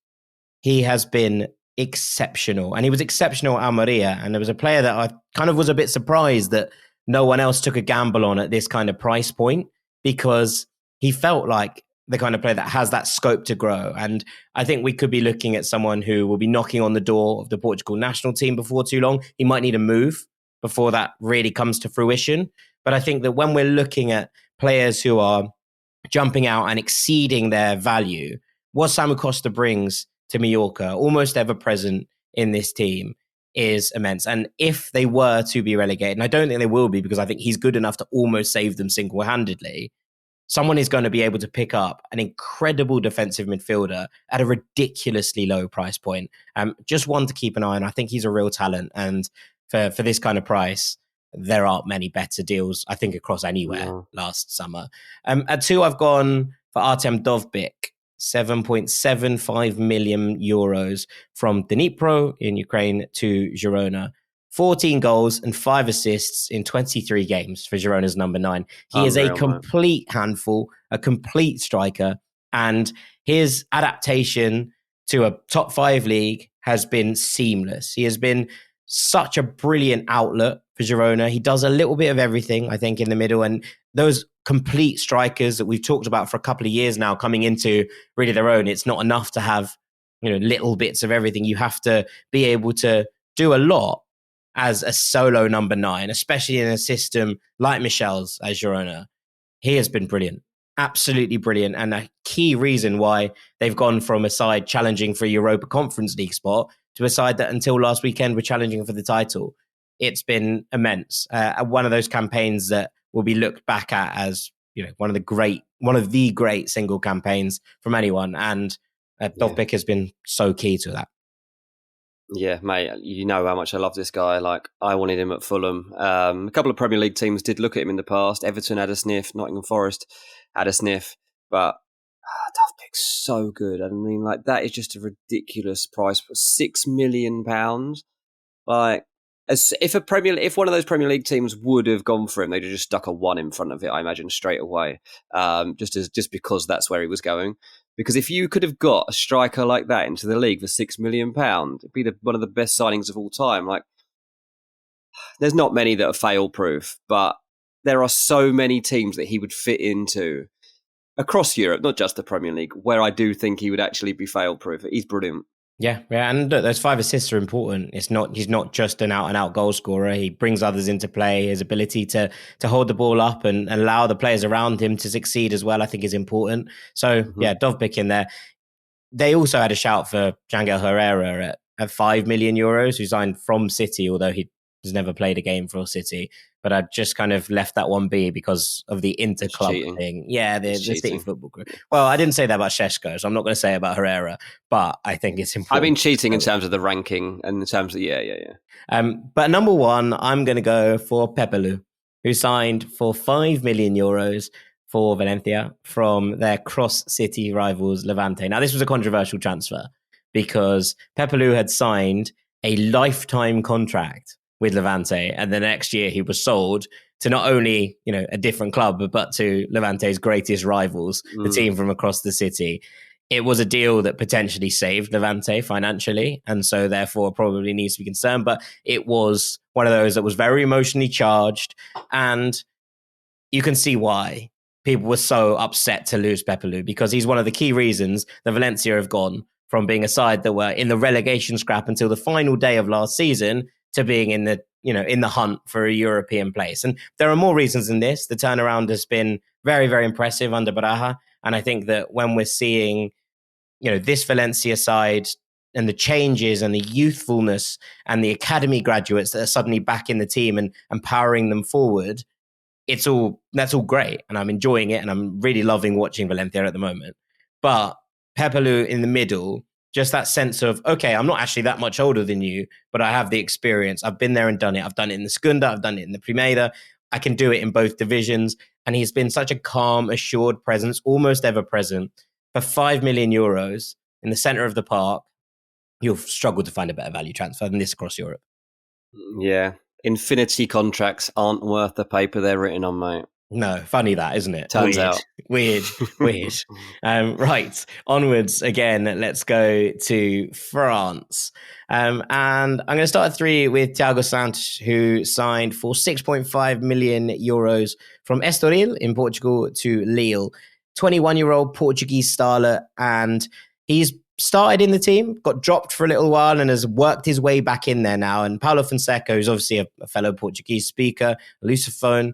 he has been exceptional. And he was exceptional at Almeria. And there was a player that I kind of was a bit surprised that no one else took a gamble on at this kind of price point, because he felt like the kind of player that has that scope to grow. And I think we could be looking at someone who will be knocking on the door of the Portugal national team before too long. He might need a move before that really comes to fruition. But I think that when we're looking at players who are jumping out and exceeding their value, what Samu Costa brings to Mallorca, almost ever present in this team, is immense. And if they were to be relegated, and I don't think they will be because I think he's good enough to almost save them single-handedly, someone is going to be able to pick up an incredible defensive midfielder at a ridiculously low price point. Just one to keep an eye on. I think he's a real talent. And for this kind of price, there aren't many better deals, I think, across anywhere last summer. At 2, I've gone for Artem Dovbyk, 7.75 million euros from Dnipro in Ukraine to Girona. 14 goals and 5 assists in 23 games for Girona's number 9. He is a complete handful, a complete striker, and his adaptation to a top 5 league has been seamless. He has been such a brilliant outlet for Girona. He does a little bit of everything, I think, in the middle, and those complete strikers that we've talked about for a couple of years now coming into really their own. It's not enough to have, little bits of everything. You have to be able to do a lot as a solo number 9, especially in a system like Michel's as Girona. He has been brilliant, absolutely brilliant, and a key reason why they've gone from a side challenging for a Europa Conference League spot to a side that until last weekend were challenging for the title. It's been immense. One of those campaigns that will be looked back at as, one of the great single campaigns from anyone, and Dovbyk has been so key to that. Yeah, mate, you know how much I love this guy. Like, I wanted him at Fulham. A couple of Premier League teams did look at him in the past. Everton had a sniff, Nottingham Forest had a sniff, but Dovbyk's so good. I mean, like, that is just a ridiculous price for £6 million. Like, if one of those Premier League teams would have gone for him, they'd have just stuck a 1 in front of it, I imagine, straight away, just because that's where he was going. Because if you could have got a striker like that into the league for £6 million, it'd be one of the best signings of all time. Like, there's not many that are fail-proof, but there are so many teams that he would fit into across Europe, not just the Premier League, where I do think he would actually be fail-proof. He's brilliant. Yeah, and look, those 5 assists are important. He's not just an out-and-out goal scorer. He brings others into play. His ability to hold the ball up and allow the players around him to succeed as well, I think, is important. So, Dovbyk in there. They also had a shout for Jangel Herrera at €5 million, who signed from City, although he has never played a game for City. But I just kind of left that one be because of the interclub thing. Yeah, the City football group. Well, I didn't say that about Šeško, so I'm not going to say it about Herrera, but I think it's important. I mean, cheating in terms of the ranking and in terms of, yeah. But number 1, I'm going to go for Pepelu, who signed for €5 million for Valencia from their cross-city rivals Levante. Now, this was a controversial transfer because Pepelu had signed a lifetime contract with Levante, and the next year he was sold to not only a different club but to Levante's greatest rivals, the team from across the city. It was a deal that potentially saved Levante financially, and so therefore probably needs to be concerned. But it was one of those that was very emotionally charged, and you can see why people were so upset to lose Pepelu, because he's one of the key reasons that Valencia have gone from being a side that were in the relegation scrap until the final day of last season to being in the hunt for a European place. And there are more reasons than this. The turnaround has been very, very impressive under Baraja. And I think that when we're seeing, this Valencia side and the changes and the youthfulness and the academy graduates that are suddenly back in the team and powering them forward, that's all great. And I'm enjoying it. And I'm really loving watching Valencia at the moment. But Pepelu in the middle, just that sense of, okay, I'm not actually that much older than you, but I have the experience. I've been there and done it. I've done it in the Segunda. I've done it in the Primera. I can do it in both divisions. And he's been such a calm, assured presence, almost ever present. For €5 million in the centre of the park, you'll struggle to find a better value transfer than this across Europe. Yeah. Infinity contracts aren't worth the paper they're written on, mate. No, funny that, isn't it? Turns out. Weird. Right, onwards again, let's go to France. And I'm going to start at 3 with Thiago Santos, who signed for €6.5 million from Estoril in Portugal to Lille. 21-year-old Portuguese starlet, and he's started in the team, got dropped for a little while and has worked his way back in there now. And Paulo Fonseca, who's obviously a fellow Portuguese speaker, a Lusophone,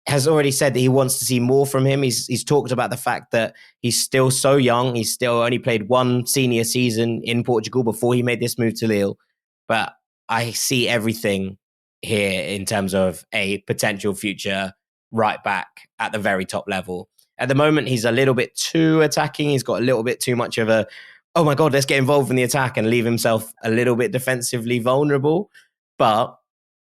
has already said that he wants to see more from him. He's talked about the fact that he's still so young. He's still only played 1 senior season in Portugal before he made this move to Lille. But I see everything here in terms of a potential future right back at the very top level. At the moment, he's a little bit too attacking. He's got a little bit too much of a, oh my God, let's get involved in the attack and leave himself a little bit defensively vulnerable. But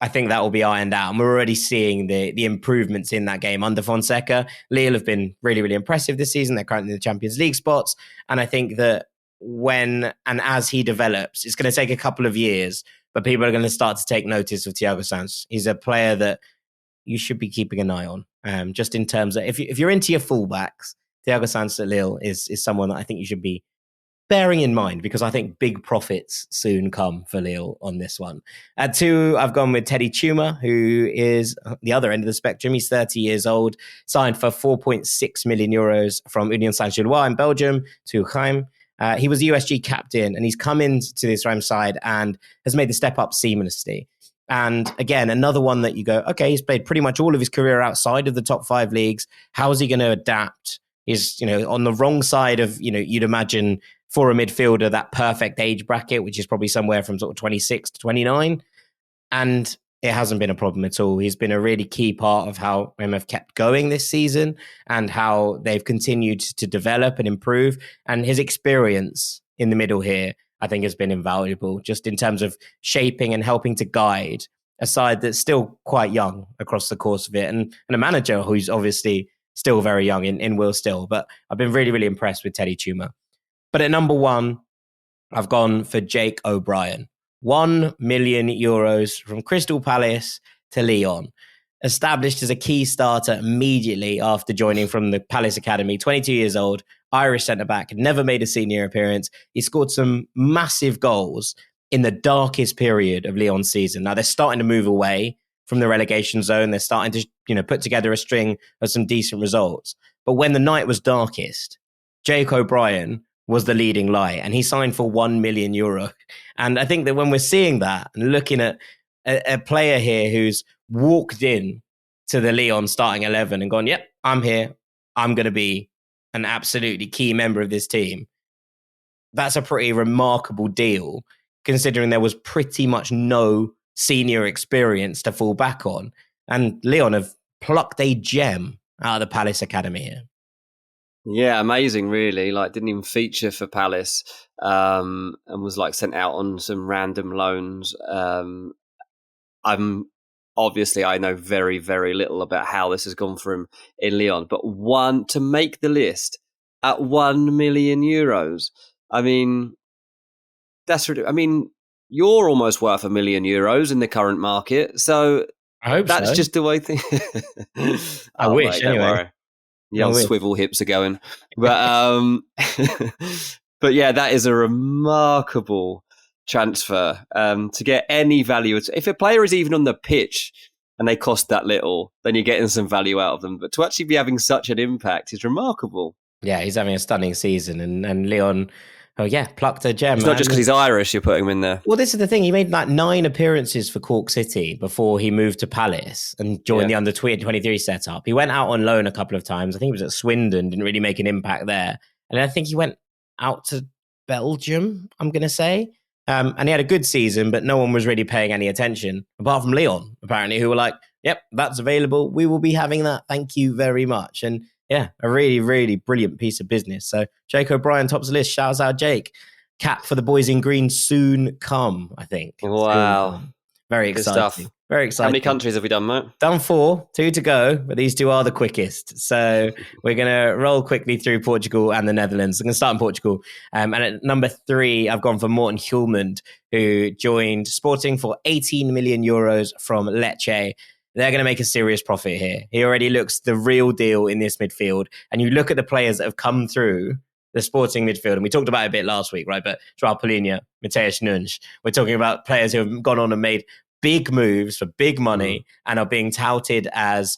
I think that will be ironed out. And we're already seeing the improvements in that game under Fonseca. Lille have been really, really impressive this season. They're currently in the Champions League spots. And I think that when and as he develops, it's going to take a couple of years, but people are going to start to take notice of Thiago Santos. He's a player that you should be keeping an eye on. Just in terms of, if you're into your fullbacks, Thiago Santos at Lille is someone that I think you should be bearing in mind, because I think big profits soon come for Lille on this one. At 2, I've gone with Teddy Chuma, who is the other end of the spectrum. He's 30 years old, signed for €4.6 million from Union Saint-Gilloise in Belgium to Reims. He was the USG captain, and he's come into this Reims side and has made the step up seamlessly. And again, another one that you go, okay, he's played pretty much all of his career outside of the top 5 leagues. How is he going to adapt? He's, on the wrong side of, you'd imagine for a midfielder, that perfect age bracket, which is probably somewhere from sort of 26 to 29. And it hasn't been a problem at all. He's been a really key part of how Rem have kept going this season and how they've continued to develop and improve. And his experience in the middle here, I think, has been invaluable, just in terms of shaping and helping to guide a side that's still quite young across the course of it. And a manager who's obviously still very young in Will Still. But I've been really, really impressed with Teddy Chuma. But at number 1, I've gone for Jake O'Brien. €1 million from Crystal Palace to Lyon. Established as a key starter immediately after joining from the Palace Academy, 22 years old, Irish centre-back, never made a senior appearance. He scored some massive goals in the darkest period of Lyon's season. Now they're starting to move away from the relegation zone. They're starting to, put together a string of some decent results. But when the night was darkest, Jake O'Brien was the leading light, and he signed for €1 million. And I think that when we're seeing that and looking at a player here who's walked in to the Lyon starting 11 and gone, yep, I'm here. I'm going to be an absolutely key member of this team. That's a pretty remarkable deal, considering there was pretty much no senior experience to fall back on. And Lyon have plucked a gem out of the Palace Academy here. Yeah, amazing, really. Like, didn't even feature for Palace, and was sent out on some random loans. I know very, very little about how this has gone for him in Lyon, but to make the list at €1 million. I mean, that's ridiculous. I mean, you're almost worth €1 million in the current market, so I hope that's so. just the way things. I wish, anyway. The old swivel hips are going. But but yeah, that is a remarkable transfer to get any value. If a player is even on the pitch and they cost that little, then you're getting some value out of them. But to actually be having such an impact is remarkable. Yeah, he's having a stunning season. And Lyon, plucked a gem. It's not just because he's Irish you're putting him in there. Well, this is the thing. He made 9 appearances for Cork City before he moved to Palace and joined the under-23 setup. He went out on loan a couple of times. I think he was at Swindon, didn't really make an impact there. And I think he went out to Belgium, I'm going to say. And he had a good season, but no one was really paying any attention, apart from Lyon, apparently, who were like, yep, that's available. We will be having that. Thank you very much. And yeah, a really, really brilliant piece of business. So Jake O'Brien tops the list. Shouts out Jake. Cap for the boys in green soon come, I think. Wow. Very exciting. Stuff. Very exciting. How many countries have we done, mate? Done 4, 2 to go, but these 2 are the quickest. So we're going to roll quickly through Portugal and the Netherlands. I'm going to start in Portugal. And at number 3, I've gone for Morten Hjulmand, who joined Sporting for €18 million from Lecce. They're going to make a serious profit here. He already looks the real deal in this midfield. And you look at the players that have come through the Sporting midfield, and we talked about it a bit last week, right? But Joao Palhinha, Mateusz Nunes, we're talking about players who have gone on and made big moves for big money and are being touted as,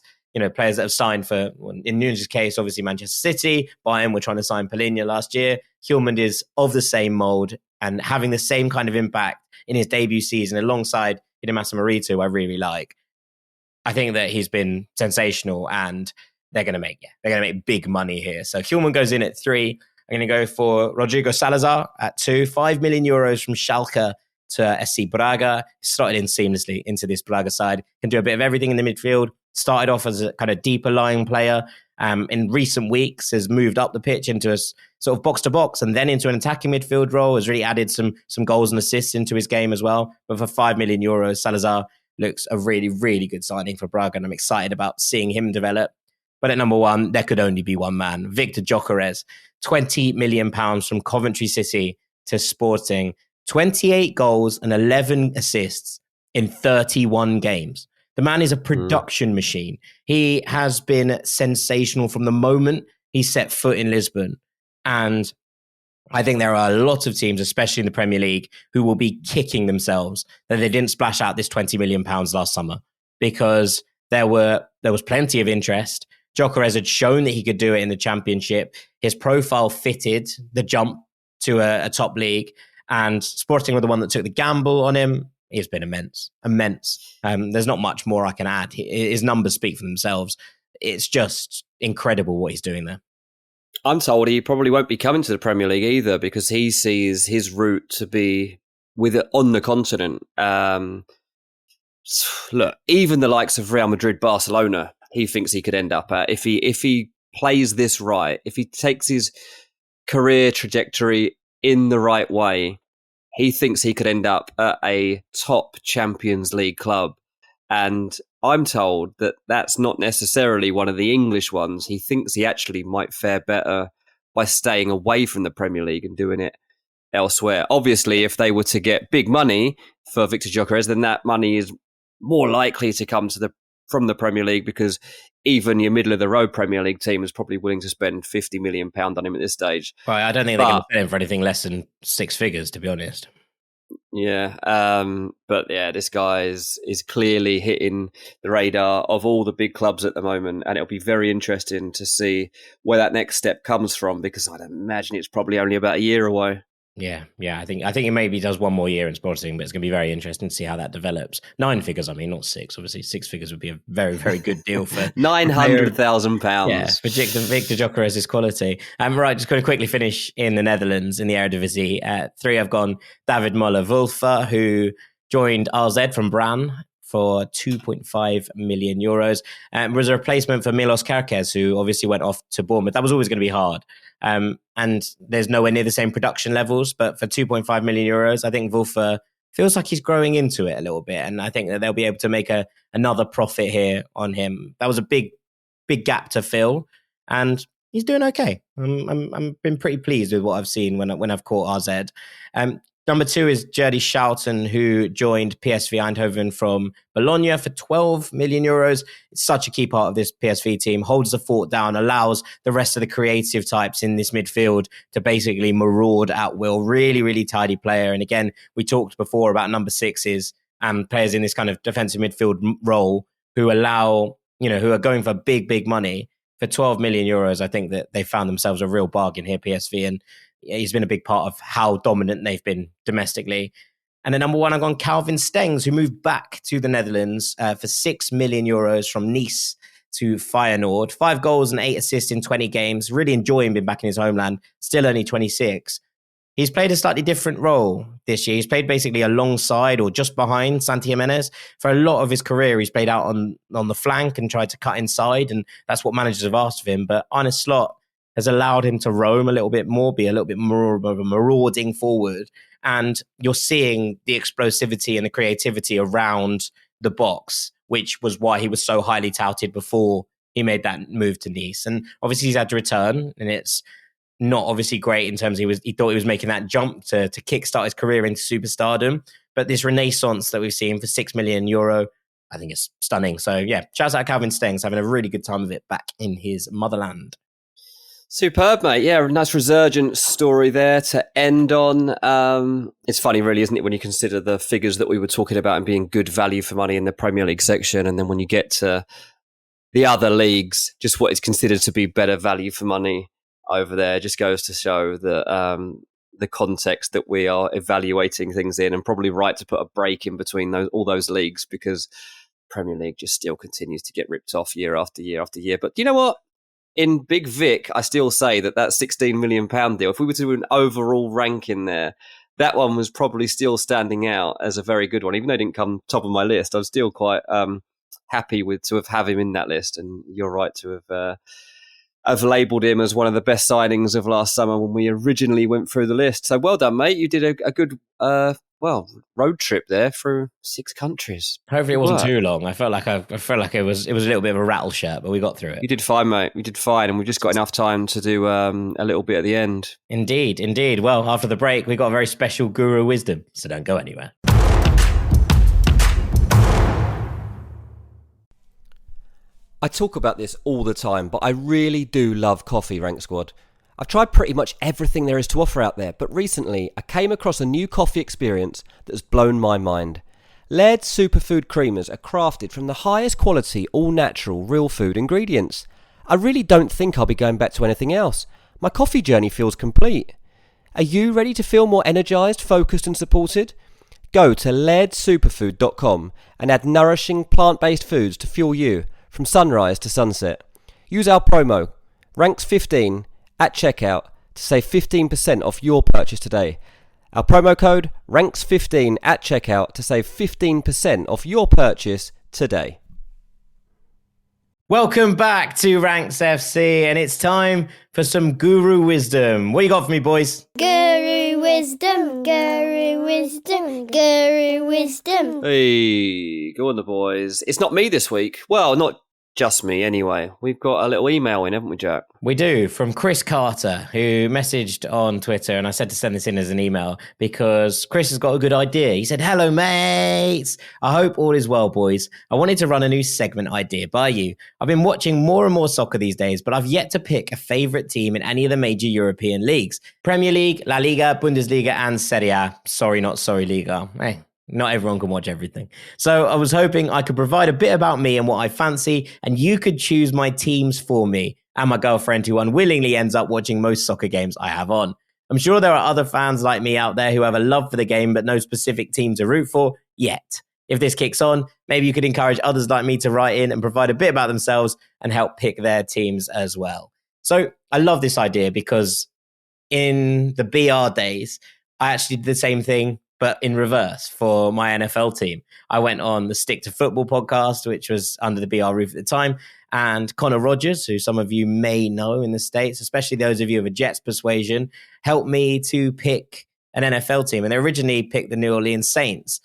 players that have signed for, in Nunes' case, obviously Manchester City. Bayern were trying to sign Palhinha last year. Hjulmand is of the same mould and having the same kind of impact in his debut season alongside Hidemasa Marita, who I really like. I think that he's been sensational, and they're going to make big money here. So Hjulmand goes in at 3. I'm going to go for Rodrigo Salazar at 2. €5 million from Schalke to SC Braga. Started in seamlessly into this Braga side. Can do a bit of everything in the midfield. Started off as a kind of deeper lying player. In recent weeks has moved up the pitch into a sort of box to box and then into an attacking midfield role. Has really added some goals and assists into his game as well. But for €5 million, Salazar looks a really, really good signing for Braga, and I'm excited about seeing him develop. But at number 1, there could only be one man, Victor Gyökeres, £20 million from Coventry City to Sporting, 28 goals and 11 assists in 31 games. The man is a production machine. He has been sensational from the moment he set foot in Lisbon. And I think there are a lot of teams, especially in the Premier League, who will be kicking themselves that they didn't splash out this £20 million last summer, because there was plenty of interest. Gyökeres had shown that he could do it in the Championship. His profile fitted the jump to a top league, and Sporting were the one that took the gamble on him. it's been immense. There's not much more I can add. His numbers speak for themselves. It's just incredible what he's doing there. I'm told he probably won't be coming to the Premier League either because he sees his route to be with it on the continent. Look, even the likes of Real Madrid, Barcelona, he thinks he could end up at if he plays this right, if he takes his career trajectory in the right way, he thinks he could end up at a top Champions League club. And I'm told that that's not necessarily one of the English ones. He thinks he actually might fare better by staying away from the Premier League and doing it elsewhere. Obviously, if they were to get big money for Victor Gyökeres, then that money is more likely to come from the Premier League because even your middle-of-the-road Premier League team is probably willing to spend £50 million on him at this stage. Right, I don't think they're going to spend him for anything less than six figures, to be honest. Yeah, but yeah, this guy is clearly hitting the radar of all the big clubs at the moment, and it'll be very interesting to see where that next step comes from because I'd imagine it's probably only about a year away. Yeah. I think he maybe does one more year in Sporting, but it's going to be very interesting to see how that develops. 9 figures, I mean, not six. Obviously, 6 figures would be a very, very good deal for £900,000. Yeah, for Victor Gyökeres' quality. Right, just going to quickly finish in the Netherlands in the Eredivisie. 3 have gone. David Moller-Wulfer, who joined RZ from Brann for €2.5 million, was a replacement for Milos Kerkez, who obviously went off to Bournemouth. That was always going to be hard. And there's nowhere near the same production levels, but for €2.5 million, I think Wulfer feels like he's growing into it a little bit. And I think that they'll be able to make another profit here on him. That was a big gap to fill. And he's doing okay. I'm been pretty pleased with what I've seen when I've caught RZ. Number 2 is Jerdy Schouten, who joined PSV Eindhoven from Bologna for €12 million. It's such a key part of this PSV team, holds the fort down, allows the rest of the creative types in this midfield to basically maraud at will. Really, really tidy player. And again, we talked before about number 6s and players in this kind of defensive midfield role who who are going for big money. For €12 million, I think that they found themselves a real bargain here, PSV, and he's been a big part of how dominant they've been domestically. And then number 1, I've gone Calvin Stengs, who moved back to the Netherlands for €6 million from Nice to Feyenoord. 5 goals and 8 assists in 20 games. Really enjoying being back in his homeland. Still only 26. He's played a slightly different role this year. He's played basically alongside or just behind Santi Jimenez. For a lot of his career, he's played out on the flank and tried to cut inside, and that's what managers have asked of him. But Arne Slot has allowed him to roam a little bit more, be a little bit more of a marauding forward. And you're seeing the explosivity and the creativity around the box, which was why he was so highly touted before he made that move to Nice. And obviously he's had to return, and it's not obviously great in terms of he thought he was making that jump to kickstart his career into superstardom. But this renaissance that we've seen for €6 million, I think it's stunning. So yeah, shout out to Calvin Stengs, having a really good time of it back in his motherland. Superb, mate. Yeah, nice resurgent story there to end on. It's funny, really, isn't it, when you consider the figures that we were talking about and being good value for money in the Premier League section, and then when you get to the other leagues, just what is considered to be better value for money over there just goes to show that the context that we are evaluating things in, and probably right to put a break in between all those leagues, because Premier League just still continues to get ripped off year after year after year. But you know what? In Big Vic, I still say that £16 million deal, if we were to do an overall ranking there, that one was probably still standing out as a very good one. Even though it didn't come top of my list, I was still quite happy to have him in that list. And you're right to have labelled him as one of the best signings of last summer when we originally went through the list. So well done, mate. You did a good road trip there through 6 countries. Hopefully it wasn't too long. I felt like it was a little bit of a rattle shirt, but we got through it. You did fine, mate. You did fine, and we've just got enough time to do a little bit at the end. Indeed. Well, after the break, we got a very special guru wisdom, so don't go anywhere. I talk about this all the time, but I really do love coffee, Rank Squad. I've tried pretty much everything there is to offer out there, but recently I came across a new coffee experience that has blown my mind. Laird Superfood Creamers are crafted from the highest quality, all-natural, real food ingredients. I really don't think I'll be going back to anything else. My coffee journey feels complete. Are you ready to feel more energised, focused and supported? Go to lairdsuperfood.com and add nourishing plant-based foods to fuel you from sunrise to sunset. Use our promo, RANKS15, at checkout to save 15% off your purchase today. Our promo code, RANKS15, at checkout to save 15% off your purchase today. Welcome back to Ranks FC, and it's time for some guru wisdom. What you got for me, boys? Guru wisdom, guru wisdom, guru wisdom. Hey, go on the boys. It's not me this week. Well, not just me anyway. We've got a little email in, haven't we, Jack? We do, from Chris Carter, who messaged on Twitter, and I said to send this in as an email because Chris has got a good idea. He said, "Hello, mates. I hope all is well, boys. I wanted to run a new segment idea by you. I've been watching more and more soccer these days, but I've yet to pick a favourite team in any of the major European leagues. Premier League, La Liga, Bundesliga, and Serie A. Sorry, not sorry, Liga. Hey. Not everyone can watch everything. So I was hoping I could provide a bit about me and what I fancy, and you could choose my teams for me and my girlfriend, who unwillingly ends up watching most soccer games I have on. I'm sure there are other fans like me out there who have a love for the game but no specific team to root for yet. If this kicks on, maybe you could encourage others like me to write in and provide a bit about themselves and help pick their teams as well." So I love this idea because in the BR days, I actually did the same thing, but in reverse for my NFL team. I went on the Stick to Football podcast, which was under the BR roof at the time. And Connor Rogers, who some of you may know in the States, especially those of you of a Jets persuasion, helped me to pick an NFL team. And they originally picked the New Orleans Saints,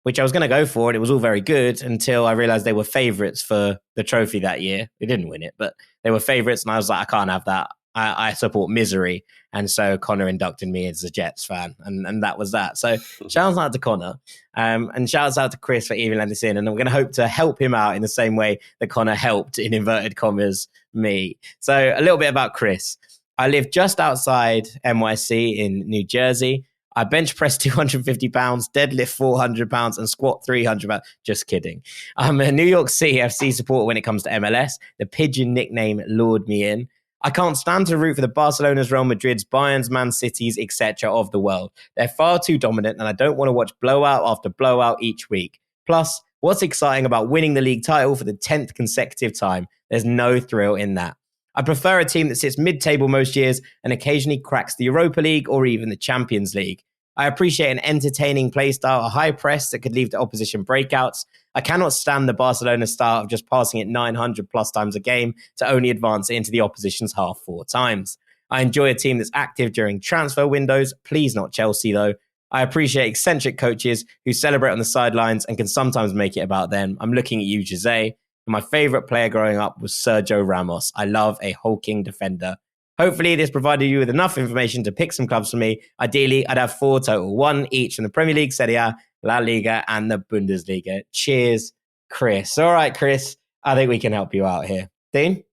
which I was going to go for. And it was all very good until I realized they were favorites for the trophy that year. They didn't win it, but they were favorites. And I was like, I can't have that. I support misery. And so Connor inducted me as a Jets fan. And that was that. So shouts out to Connor. And shouts out to Chris for emailing this in. And I'm going to hope to help him out in the same way that Connor helped, in inverted commas, me. So a little bit about Chris. I live just outside NYC in New Jersey. I bench press 250 pounds, deadlift 400 pounds, and squat 300 pounds. Just kidding. I'm a New York City FC supporter when it comes to MLS. The Pigeon nickname lured me in. I can't stand to root for the Barcelonas, Real Madrids, Bayerns, Man Cities, etc. of the world. They're far too dominant, and I don't want to watch blowout after blowout each week. Plus, what's exciting about winning the league title for the 10th consecutive time? There's no thrill in that. I prefer a team that sits mid-table most years and occasionally cracks the Europa League or even the Champions League. I appreciate an entertaining play style, a high press that could lead to opposition breakouts. I cannot stand the Barcelona style of just passing it 900 plus times a game to only advance it into the opposition's half 4 times. I enjoy a team that's active during transfer windows. Please not Chelsea, though. I appreciate eccentric coaches who celebrate on the sidelines and can sometimes make it about them. I'm looking at you, Jose. My favourite player growing up was Sergio Ramos. I love a hulking defender. Hopefully, this provided you with enough information to pick some clubs for me. Ideally, I'd have 4 total, 1 each from the Premier League, Serie A, La Liga, and the Bundesliga. Cheers, Chris. All right, Chris, I think we can help you out here. Dean?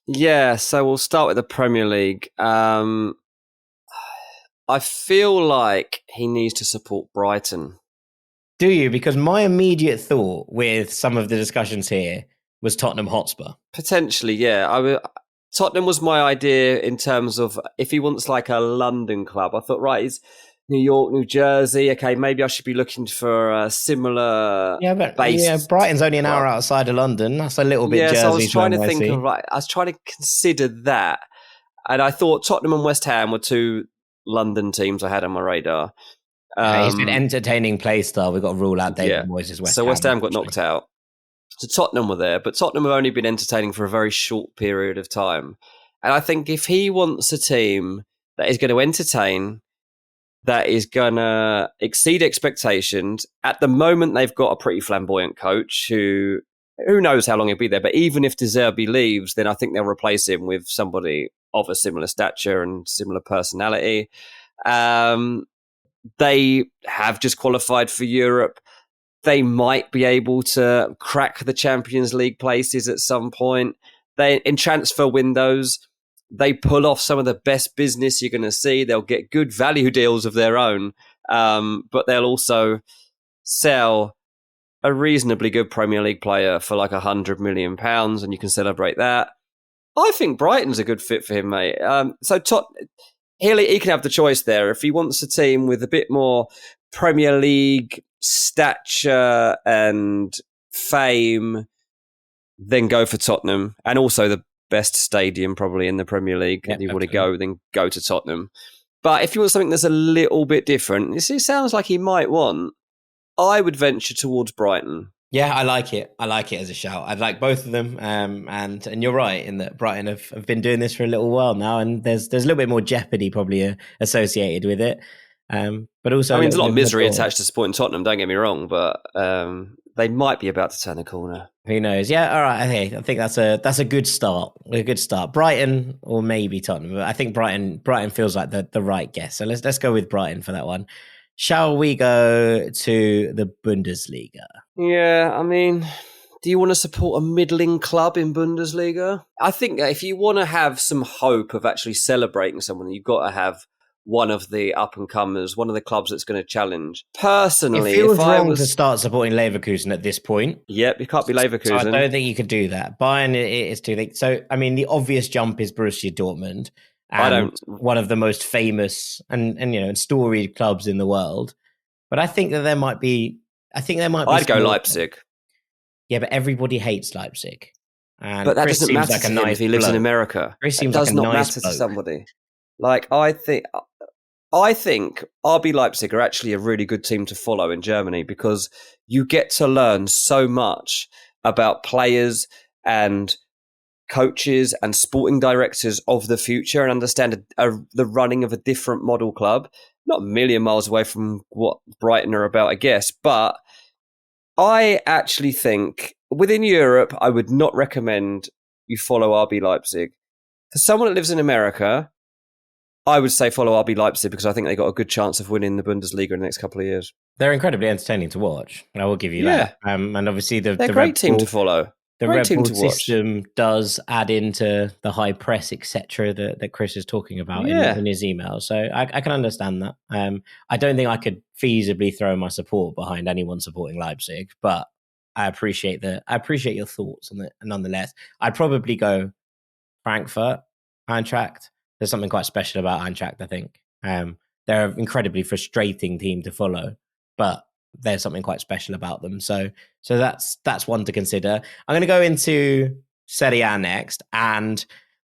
Yeah, so we'll start with the Premier League. I feel like he needs to support Brighton. Do you? Because my immediate thought with some of the discussions here was Tottenham Hotspur. Potentially, yeah. Tottenham was my idea in terms of if he wants like a London club. I thought, right, he's New York, New Jersey. Okay, maybe I should be looking for a similar. Yeah, but Brighton's only an hour outside of London. That's a little bit Jersey. So I was trying to think of I was trying to consider that, and I thought Tottenham and West Ham were 2 London teams I had on my radar. It's an entertaining play style. We've got to rule out David Moyes' West Ham. So West Ham got knocked out. So Tottenham were there, but Tottenham have only been entertaining for a very short period of time. And I think if he wants a team that is going to entertain, that is going to exceed expectations, at the moment they've got a pretty flamboyant coach who knows how long he'll be there. But even if De Zerbi leaves, then I think they'll replace him with somebody of a similar stature and similar personality. They have just qualified for Europe. They might be able to crack the Champions League places at some point. In transfer windows, they pull off some of the best business you're going to see. They'll get good value deals of their own, but they'll also sell a reasonably good Premier League player for like £100 million, and you can celebrate that. I think Brighton's a good fit for him, mate. He can have the choice there. If he wants a team with a bit more Premier League stature and fame, then go for Tottenham. And also the best stadium probably in the Premier League. Yep, If you want to absolutely. go, then go to Tottenham. But if you want something that's a little bit different, it sounds like he might want, I would venture towards Brighton. Yeah, I like it. I like it as a shout. I'd like both of them. And you're right in that Brighton have been doing this for a little while now, and there's a little bit more jeopardy probably associated with it. But also, I mean, there's a lot of bit misery more- attached to supporting Tottenham, don't get me wrong, but they might be about to turn a corner. Who knows? Yeah, all right. Okay, I think that's a good start. A good start. Brighton or maybe Tottenham, but I think Brighton feels like the right guess. So let's go with Brighton for that one. Shall we go to the Bundesliga? Yeah, I mean, do you want to support a middling club in Bundesliga? I think if you want to have some hope of actually celebrating someone, you've got to have one of the up-and-comers, one of the clubs that's going to challenge. Personally, It feels if I wrong was... to start supporting Leverkusen at this point. Yep, it can't be Leverkusen. So I don't think you could do that. Bayern is too late. So, I mean, the obvious jump is Borussia Dortmund. And one of the most famous and storied clubs in the world. But I think that there might be. I'd go Leipzig. Yeah, but everybody hates Leipzig. And But that Chris doesn't seems matter like to a him nice if he lives in bloke. America. Chris It seems does like a not nice matter bloke. to somebody. Like, I think RB Leipzig are actually a really good team to follow in Germany because you get to learn so much about players and coaches and sporting directors of the future and understand the running of a different model club. Not a million miles away from what Brighton are about, I guess. But I actually think within Europe, I would not recommend you follow RB Leipzig. For someone that lives in America, I would say follow RB Leipzig because I think they got a good chance of winning the Bundesliga in the next couple of years. They're incredibly entertaining to watch. I will give you that. And obviously they're the a great Red team Bull, to follow. the Great Red team Bull to watch. system does add into the high press, etc. that Chris is talking about in his email. So I can understand that. I don't think I could feasibly throw my support behind anyone supporting Leipzig, but I appreciate your thoughts on it. Nonetheless, I'd probably go Frankfurt, Eintracht. There's something quite special about Eintracht, I think. They're an incredibly frustrating team to follow, but there's something quite special about them. So that's one to consider. I'm going to go into Serie A next, and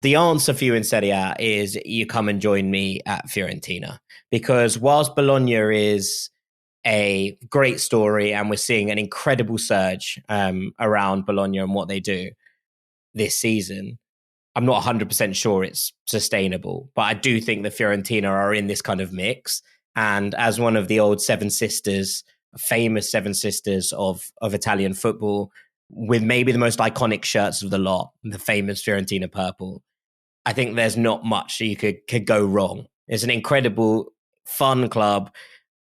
the answer for you in Serie A is you come and join me at Fiorentina, because whilst Bologna is a great story and we're seeing an incredible surge around Bologna and what they do this season, I'm not 100% sure it's sustainable, but I do think the Fiorentina are in this kind of mix. And as one of the old famous seven sisters of Italian football, with maybe the most iconic shirts of the lot, the famous Fiorentina purple, I think there's not much you could go wrong. It's an incredible, fun club,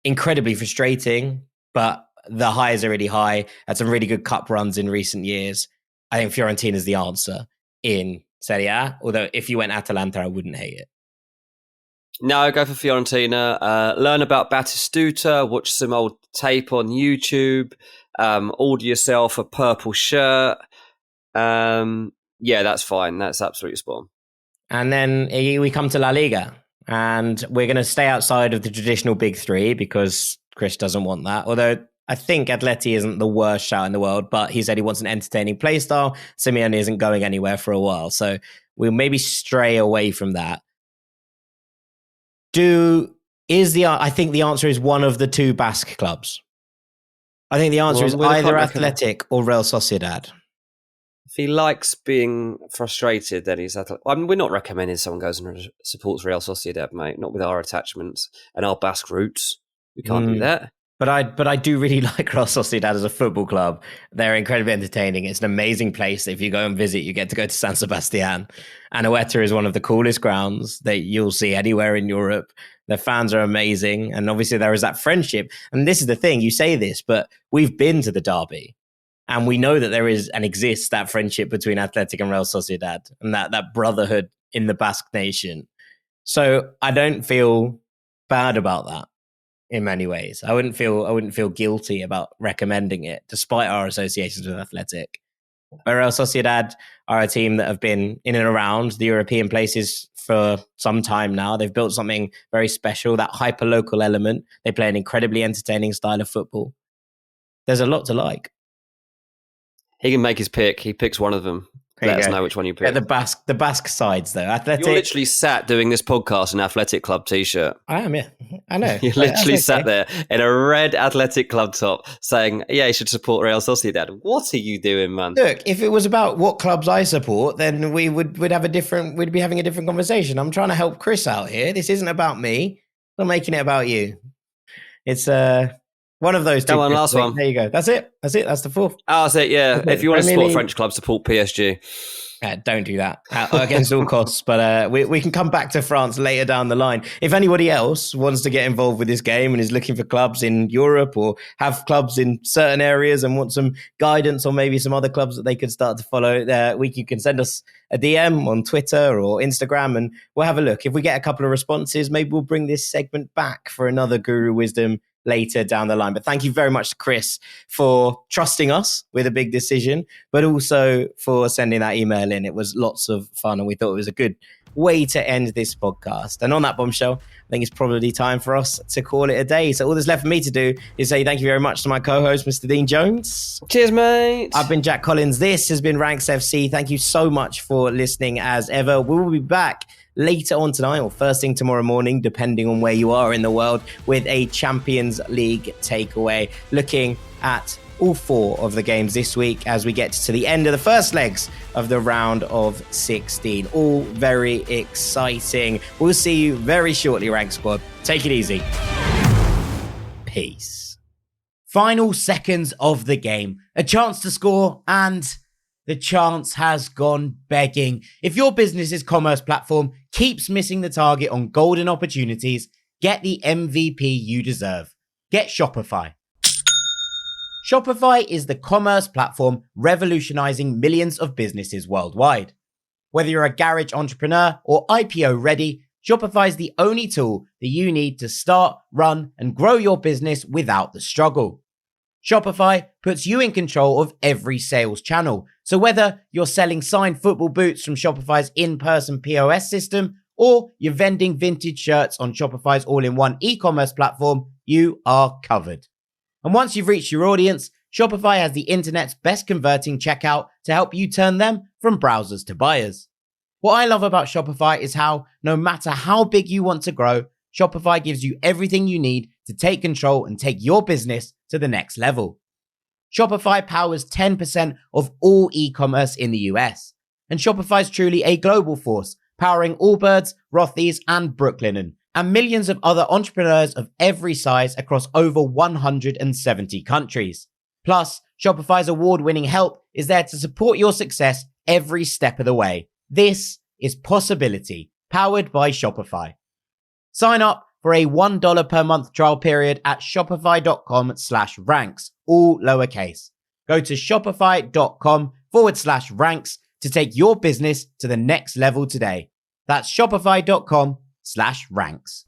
incredibly frustrating, but the highs are really high. Had some really good cup runs in recent years. I think Fiorentina is the answer in Serie A, although if you went Atalanta, I wouldn't hate it. No, go for Fiorentina. Learn about Batistuta, watch some old tape on YouTube, order yourself a purple shirt. Yeah, that's fine. That's absolutely spot on. And then we come to La Liga, and we're going to stay outside of the traditional big three because Chris doesn't want that. Although I think Atleti isn't the worst shout in the world, but he said he wants an entertaining play style. Simeone isn't going anywhere for a while, so we'll maybe stray away from that. I think the answer is one of the two Basque clubs. I think the answer is either Athletic or Real Sociedad. If he likes being frustrated, then he's athletic. I mean, we're not recommending someone goes and supports Real Sociedad, mate. Not with our attachments and our Basque roots. We can't do that. But I do really like Real Sociedad as a football club. They're incredibly entertaining. It's an amazing place. If you go and visit, you get to go to San Sebastian. Anoeta is one of the coolest grounds that you'll see anywhere in Europe. The fans are amazing. And obviously there is that friendship. And this is the thing, you say this, but we've been to the derby. And we know that there is and exists that friendship between Athletic and Real Sociedad and that brotherhood in the Basque nation. So I don't feel bad about that in many ways. I wouldn't feel guilty about recommending it, despite our associations with Athletic. But Real Sociedad are a team that have been in and around the European places for some time now. They've built something very special, that hyper-local element. They play an incredibly entertaining style of football. There's a lot to like. He can make his pick. He picks one of them. Let us know which one you pick. Yeah, the Basque sides, though. Athletic. You're literally sat doing this podcast in an Athletic Club t-shirt. I am, yeah. I know. You literally sat there in a red Athletic Club top saying, yeah, you should support Real Sociedad. What are you doing, man? Look, if it was about what clubs I support, then we'd be having a different conversation. I'm trying to help Chris out here. This isn't about me. I'm making it about you. It's one of those two. Come on, last one. There you go. That's it. That's the fourth. Oh, that's it, yeah. If you want to support a French club, support PSG. Don't do that against all costs. But we can come back to France later down the line. If anybody else wants to get involved with this game and is looking for clubs in Europe or have clubs in certain areas and want some guidance or maybe some other clubs that they could start to follow, you can send us a DM on Twitter or Instagram and we'll have a look. If we get a couple of responses, maybe we'll bring this segment back for another Guru Wisdom later down the line. But thank you very much to Chris for trusting us with a big decision, but also for sending that email in. It was lots of fun and we thought it was a good way to end this podcast. And on that bombshell, I think it's probably time for us to call it a day. So all that's left for me to do is say thank you very much to my co-host, Mr. Dean Jones. Cheers, mate. I've been Jack Collins. This has been Ranks FC. Thank you so much for listening as ever. We will be back later on tonight or first thing tomorrow morning, depending on where you are in the world, with a Champions League takeaway, looking at all four of the games this week as we get to the end of the first legs of the round of 16. All very exciting. We'll see you very shortly, Rank Squad. Take it easy. Peace. Final seconds of the game. A chance to score and the chance has gone begging. If your business's commerce platform keeps missing the target on golden opportunities, get the MVP you deserve. Get Shopify. Shopify is the commerce platform revolutionizing millions of businesses worldwide. Whether you're a garage entrepreneur or IPO ready, Shopify is the only tool that you need to start, run, and grow your business without the struggle. Shopify puts you in control of every sales channel. So whether you're selling signed football boots from Shopify's in-person POS system or you're vending vintage shirts on Shopify's all-in-one e-commerce platform, you are covered. And once you've reached your audience, Shopify has the internet's best converting checkout to help you turn them from browsers to buyers. What I love about Shopify is how, no matter how big you want to grow, Shopify gives you everything you need to take control and take your business to the next level. Shopify powers 10% of all e-commerce in the US. And Shopify is truly a global force, powering Allbirds, Rothy's, and Brooklinen, and millions of other entrepreneurs of every size across over 170 countries. Plus, Shopify's award-winning help is there to support your success every step of the way. This is Possibility, powered by Shopify. Sign up for a $1 per month trial period at shopify.com/ranks, all lowercase. Go to shopify.com/ranks to take your business to the next level today. That's shopify.com/ranks.